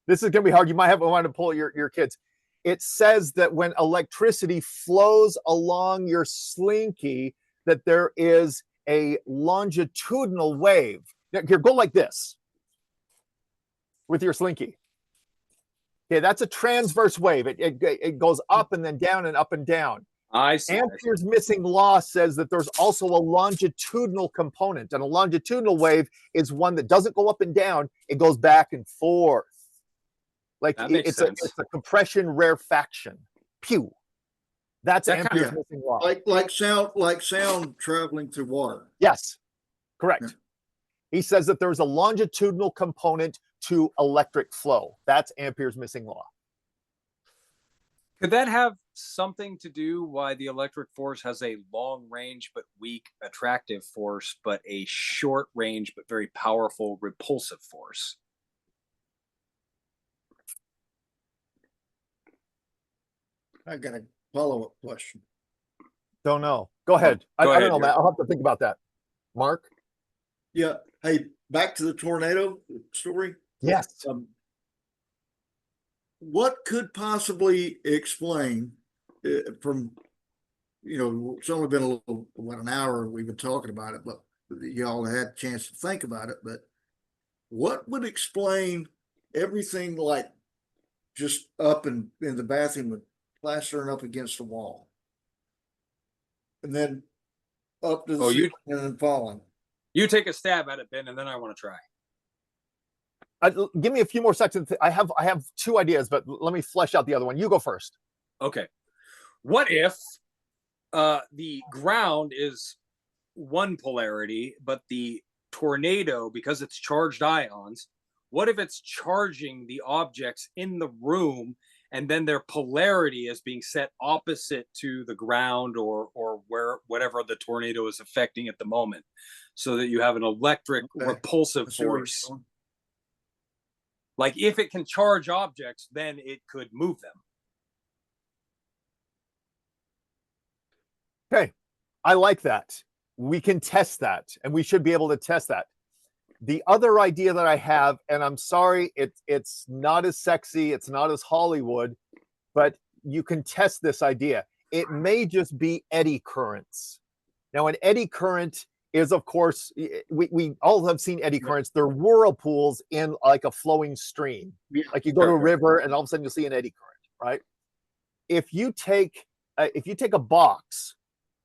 This is going to be hard. You might want to pull your kids. It says that when electricity flows along your slinky, that there is a longitudinal wave. Here, go like this with your slinky. Okay, that's a transverse wave. It goes up and then down and up and down. I see. Ampere's missing law says that there's also a longitudinal component, and a longitudinal wave is one that doesn't go up and down. It goes back and forth. Like it's a compression rarefaction. Pew. That's Ampere's missing law. Like sound traveling through water. Yes, correct. Yeah. He says that there's a longitudinal component to electric flow. That's Ampere's missing law. Could that have something to do why the electric force has a long range but weak attractive force, but a short range but very powerful repulsive force? I got a follow-up question. Don't know. Go ahead. Go I ahead, don't know, Jerry. Matt. I'll have to think about that. Mark? Yeah. Hey, back to the tornado story. Yes. What could possibly explain from, it's only been a little, an hour we've been talking about it, but y'all had a chance to think about it, but what would explain everything like just up in the bathroom with plastering up against the wall and then up to the ceiling and then falling? You take a stab at it, Ben, and then I want to try. Give me a few more seconds. I have 2 ideas, but let me flesh out the other one. You go first. Okay. What if the ground is one polarity, but the tornado, because it's charged ions, what if it's charging the objects in the room and then their polarity is being set opposite to the ground or whatever the tornado is affecting at the moment, so that you have an electric repulsive force? Like if it can charge objects, then it could move them. Okay. I like that. We can test that, and we should be able to test that. The other idea that I have, and I'm sorry, it's not as sexy, it's not as Hollywood, but you can test this idea. It may just be eddy currents. Now, an eddy current is, of course, we all have seen eddy currents. They're whirlpools in like a flowing stream. Like you go to a river, and all of a sudden you'll see an eddy current, right? If you take a box,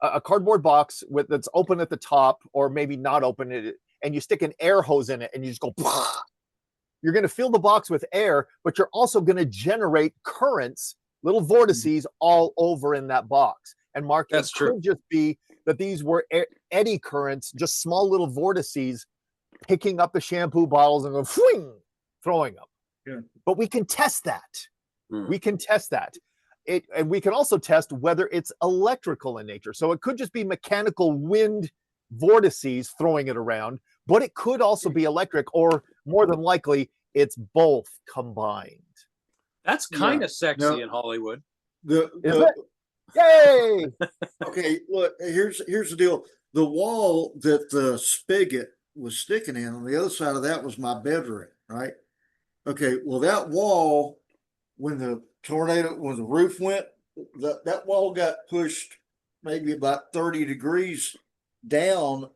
a cardboard box that's open at the top, or maybe not open, and you stick an air hose in it, and you just go, you're going to fill the box with air, but you're also going to generate currents, little vortices all over in that box. And Mark, that's true. Could just be that these were eddy currents, just small little vortices, picking up the shampoo bottles and going, throwing them. Yeah. But we can test that. We can test that. And we can also test whether it's electrical in nature. So it could just be mechanical wind vortices throwing it around, but it could also be electric, or more than likely, it's both combined. That's kind of sexy in Hollywood. Is it? Yay! Okay, look, here's the deal. The wall that the spigot was sticking in, on the other side of that was my bedroom, right? Okay, well, that wall, when the roof went, that wall got pushed maybe about 30 degrees down,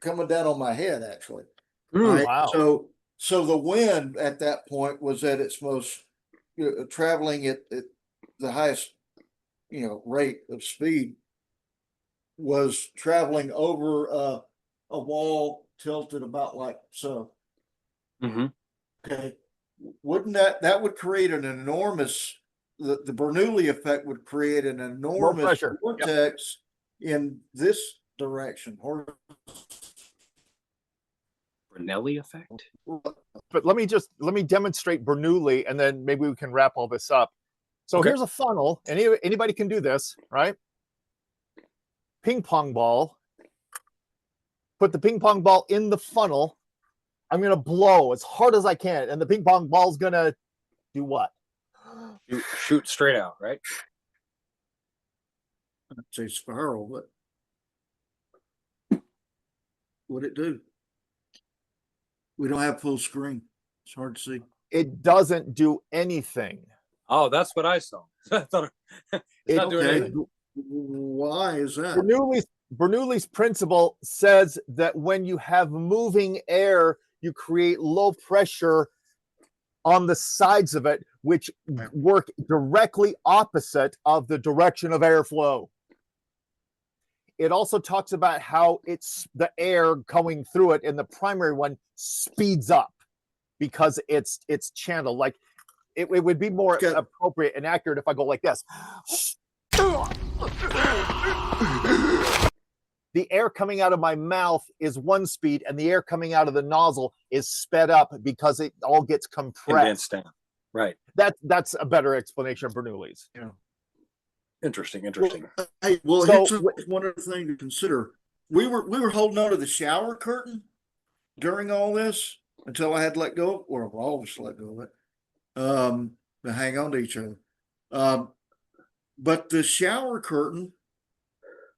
coming down on my head, actually. Right? Wow. So the wind at that point was at its most, traveling at the highest, rate of speed, was traveling over a wall tilted about like so. Mm-hmm. Okay. Wouldn't that would create an enormous, the Bernoulli effect would create an enormous vortex in this direction. Bernoulli effect? But let me demonstrate Bernoulli, and then maybe we can wrap all this up. So here's a funnel. Anybody can do this, right? Ping pong ball. Put the ping pong ball in the funnel. I'm going to blow as hard as I can, and the ping pong ball's going to do what? Shoot straight out, right? I'd say spiral, but what'd it do? We don't have full screen. It's hard to see. It doesn't do anything. Oh, that's what I saw. I thought it's not doing anything. Why is that? Bernoulli's principle says that when you have moving air, you create low pressure on the sides of it, which work directly opposite of the direction of airflow. It also talks about how it's the air going through it, and the primary one speeds up because it's channeled. Like it would be more appropriate and accurate if I go like this. The air coming out of my mouth is one speed, and the air coming out of the nozzle is sped up because it all gets compressed. Down. Right. That's a better explanation of Bernoulli's. Yeah. Interesting. Well, here's one other thing to consider. We were holding on to the shower curtain during all this until I had to let go, or I've always let go of it, to hang on to each other. but the shower curtain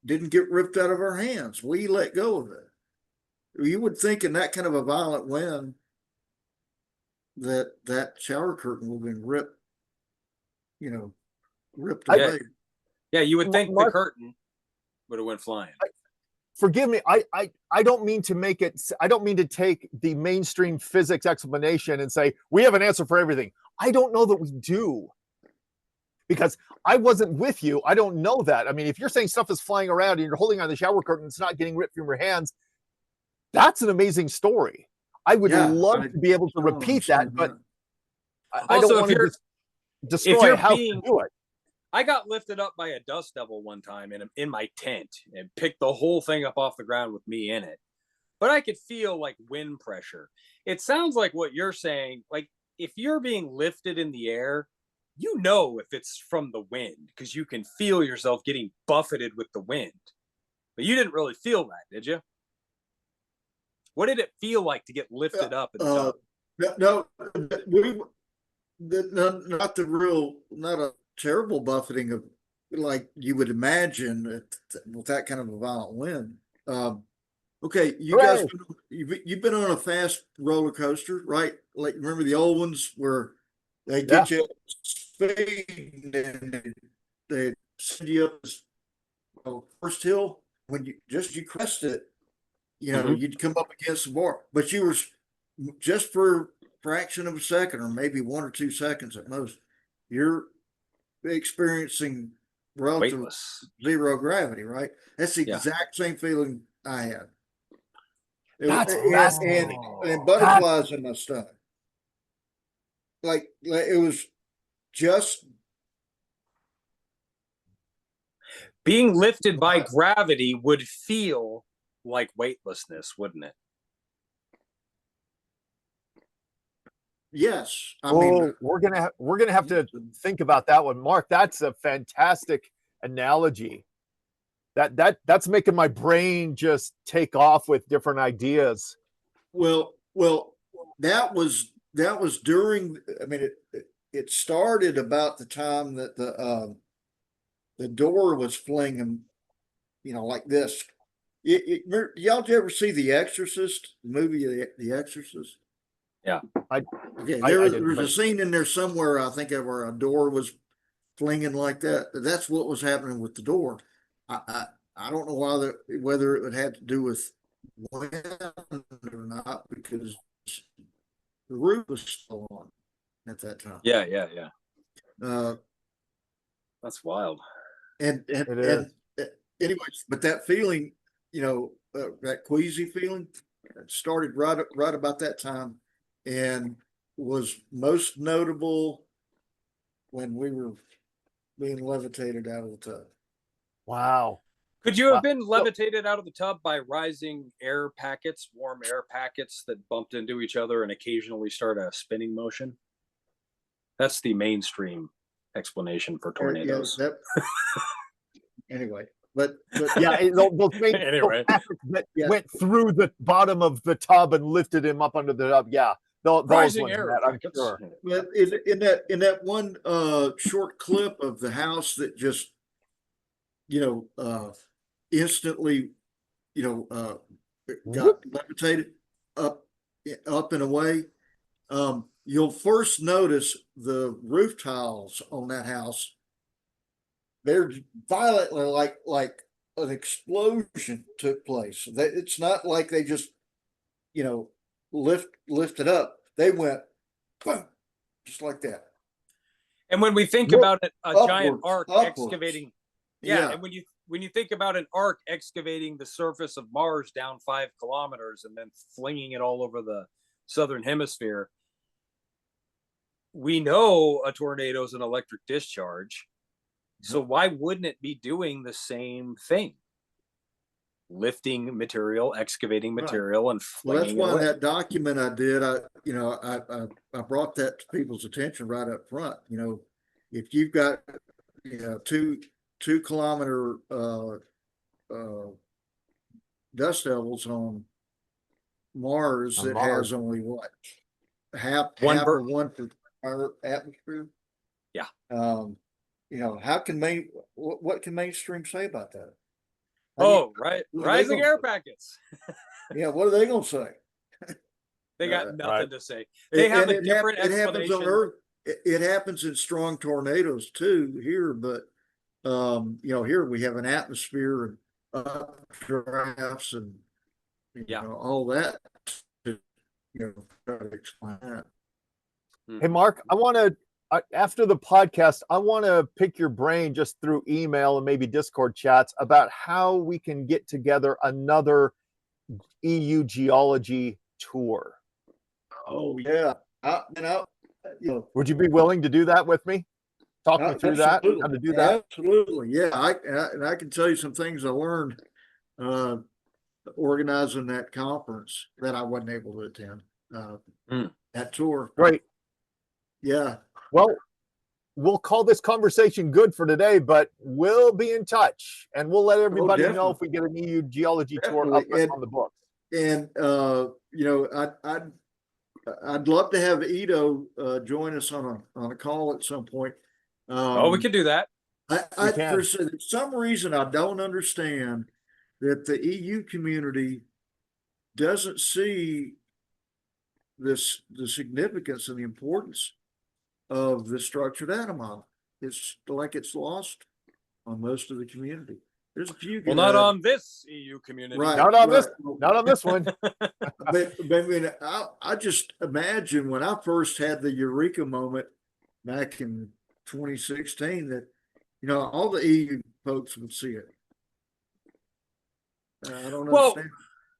didn't get ripped out of our hands. We let go of it. You would think in that kind of a violent wind that shower curtain would have been ripped, ripped away. Yeah, you would think Mark, the curtain would have went flying. Forgive me. I don't mean to make it. I don't mean to take the mainstream physics explanation and say we have an answer for everything. I don't know that we do, because I wasn't with you. I don't know that. I mean, if you're saying stuff is flying around and you're holding on the shower curtain, it's not getting ripped from your hands. That's an amazing story. I would love to be able to repeat that, but I don't want to destroy how to do it. I got lifted up by a dust devil one time in my tent and picked the whole thing up off the ground with me in it. But I could feel like wind pressure. It sounds like what you're saying, like if you're being lifted in the air, you know if it's from the wind because you can feel yourself getting buffeted with the wind. But you didn't really feel that, did you? What did it feel like to get lifted up in the tub? No, not a terrible buffeting of like you would imagine with that kind of a violent wind. Okay, you guys, you've been on a fast roller coaster, right? Like remember the old ones where they get you speed and they send you up this first hill. When you crest it, you'd come up against the bar, but you were just for a fraction of a second or maybe 1 or 2 seconds at most, you're experiencing relative zero gravity, right? That's the exact same feeling I had. And butterflies in my stomach. Like it was just being lifted by gravity would feel like weightlessness, wouldn't it? Yes. I mean, we're gonna have to think about that one, Mark. That's a fantastic analogy. That's making my brain just take off with different ideas. Well, that was during. I mean, it started about the time that the door was flinging, like this. Y'all ever see The Exorcist, the movie The Exorcist? Yeah. There was a scene in there somewhere, I think, where a door was flinging like that. That's what was happening with the door. I don't know whether it had to do with wind or not, because the roof was still on at that time. Yeah. That's wild. And anyways, but that feeling, that queasy feeling, it started right about that time, and was most notable when we were being levitated out of the tub. Wow. Could you have been levitated out of the tub by rising air packets, warm air packets that bumped into each other and occasionally start a spinning motion? That's the mainstream explanation for tornadoes. Anyway, but yeah, those packets that went through the bottom of the tub and lifted him up under the tub. Yeah, those rising ones, air I'm packets. sure. But in that one short clip of the house that just instantly got levitated up and away, you'll first notice the roof tiles on that house. They're violently like an explosion took place. It's not like they just lifted up. They went boom, just like that. And when we think about it, giant arc upwards. excavating, and when you think about an arc excavating the surface of Mars down 5 kilometers and then flinging it all over the southern hemisphere, we know a tornado is an electric discharge. So why wouldn't it be doing the same thing? Lifting material, excavating material, and flinging that's why it away. that document I did, I brought that to people's attention right up front. If you've got 2 kilometer dust devils on Mars that has only what half of 1 for our atmosphere. Yeah. how can what can mainstream say about that? Oh, right. What are they Rising gonna air say? packets. Yeah, what are they going to say? They got Right. nothing to say. They have a different it happens on explanation. Earth. It happens in strong tornadoes too here, but here we have an atmosphere and updrafts and Yeah. all that to try to explain that. Hey, Mark, I want to, after the podcast, I want to pick your brain just through email and maybe Discord chats about how we can get together another EU geology tour. Oh yeah, Would you be willing to do that with me? Talk me through that, absolutely. how to do that. Absolutely, yeah. I can tell you some things I learned organizing that conference that I wasn't able to attend. That tour. Great. Yeah. Well, we'll call this conversation good for today, but we'll be in touch and we'll let everybody know if we get an EU geology tour up on the books. And I'd love to have Ito join us on a call at some point. We could do that. For some reason, I don't understand that the EU community doesn't see the significance and the importance of the structured atom model. It's like it's lost on most of the community. There's a few. Well, not on this EU community. Right. Not on this one. But I mean, I just imagine when I first had the eureka moment back in 2016 that, all the EU folks would see it. I don't understand.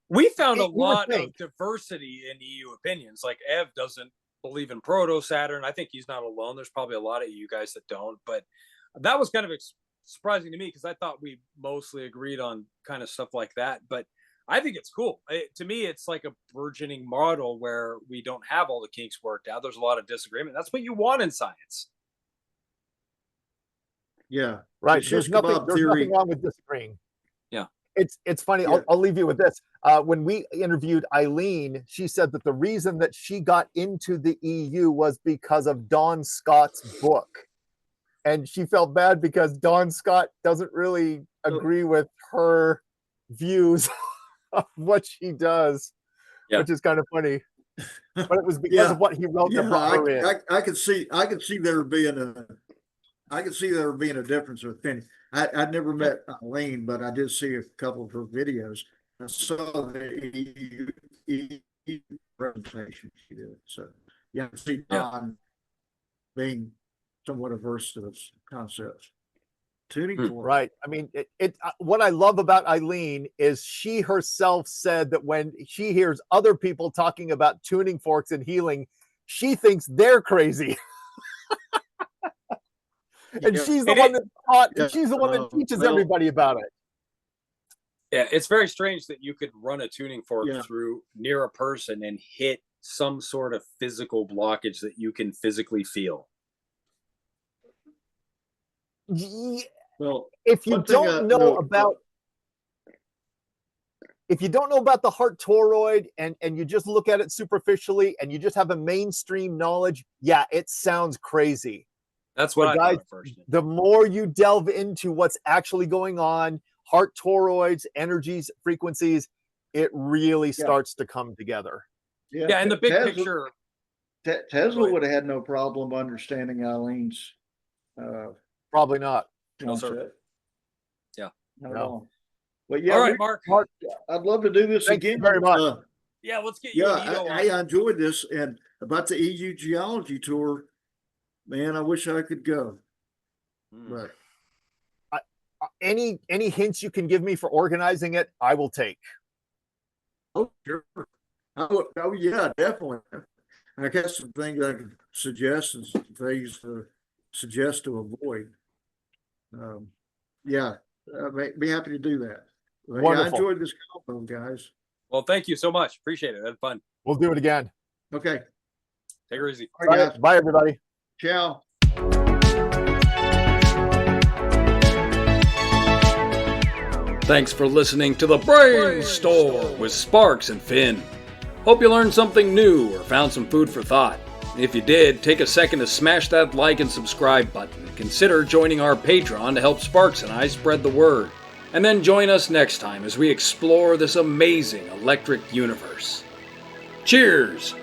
We found a lot of diversity in EU opinions. Like Ev doesn't believe in proto-Saturn. I think he's not alone. There's probably a lot of EU guys that don't. But that was kind of surprising to me because I thought we mostly agreed on kind of stuff like that. But I think it's cool. To me, it's like a burgeoning model where we don't have all the kinks worked out. There's a lot of disagreement. That's what you want in science. Yeah. Right. There's nothing wrong with disagreeing. Yeah. It's funny. Yeah. I'll leave you with this. When we interviewed Eileen, she said that the reason that she got into the EU was because of Don Scott's book. And she felt bad because Don Scott doesn't really agree with her views of what she does, which is kind of funny. But it was because of what he wrote that brought her in. I could see there being a difference of opinion. I'd never met Eileen, but I did see a couple of her videos. I saw the EU presentation she did. So I can see Don being somewhat averse to those concepts. Tuning forks. Right. I mean, what I love about Eileen is she herself said that when she hears other people talking about tuning forks and healing, she thinks they're crazy. And she's the one that taught, and she's the one that teaches everybody about it. Yeah, it's very strange that you could run a tuning fork through near a person and hit some sort of physical blockage that you can physically feel. Well, if you don't know about the heart toroid and you just look at it superficially and you just have a mainstream knowledge, it sounds crazy. That's what I thought at first. The more you delve into what's actually going on, heart toroids, energies, frequencies, it really starts to come together. Yeah, and the big picture. Tesla would have had no problem understanding Eileen's. Probably not. No, sir. Yeah. No. But all right, Mark. I'd love to do this again. Thank you very much. Let's get you. I enjoyed this, and about the EU geology tour. Man, I wish I could go. But any hints you can give me for organizing it, I will take. Oh, sure. Oh, yeah, definitely. I got some things I can suggest and some things to suggest to avoid. I'd be happy to do that. I enjoyed this combo, guys. Well, thank you so much. Appreciate it. That's fun. We'll do it again. Okay. Take her easy. All right, bye, everybody. Ciao. Thanks for listening to the Brainstorm with Sparks and Finn. Hope you learned something new or found some food for thought. If you did, take a second to smash that like and subscribe button. Consider joining our Patreon to help Sparks and I spread the word. And then join us next time as we explore this amazing electric universe. Cheers!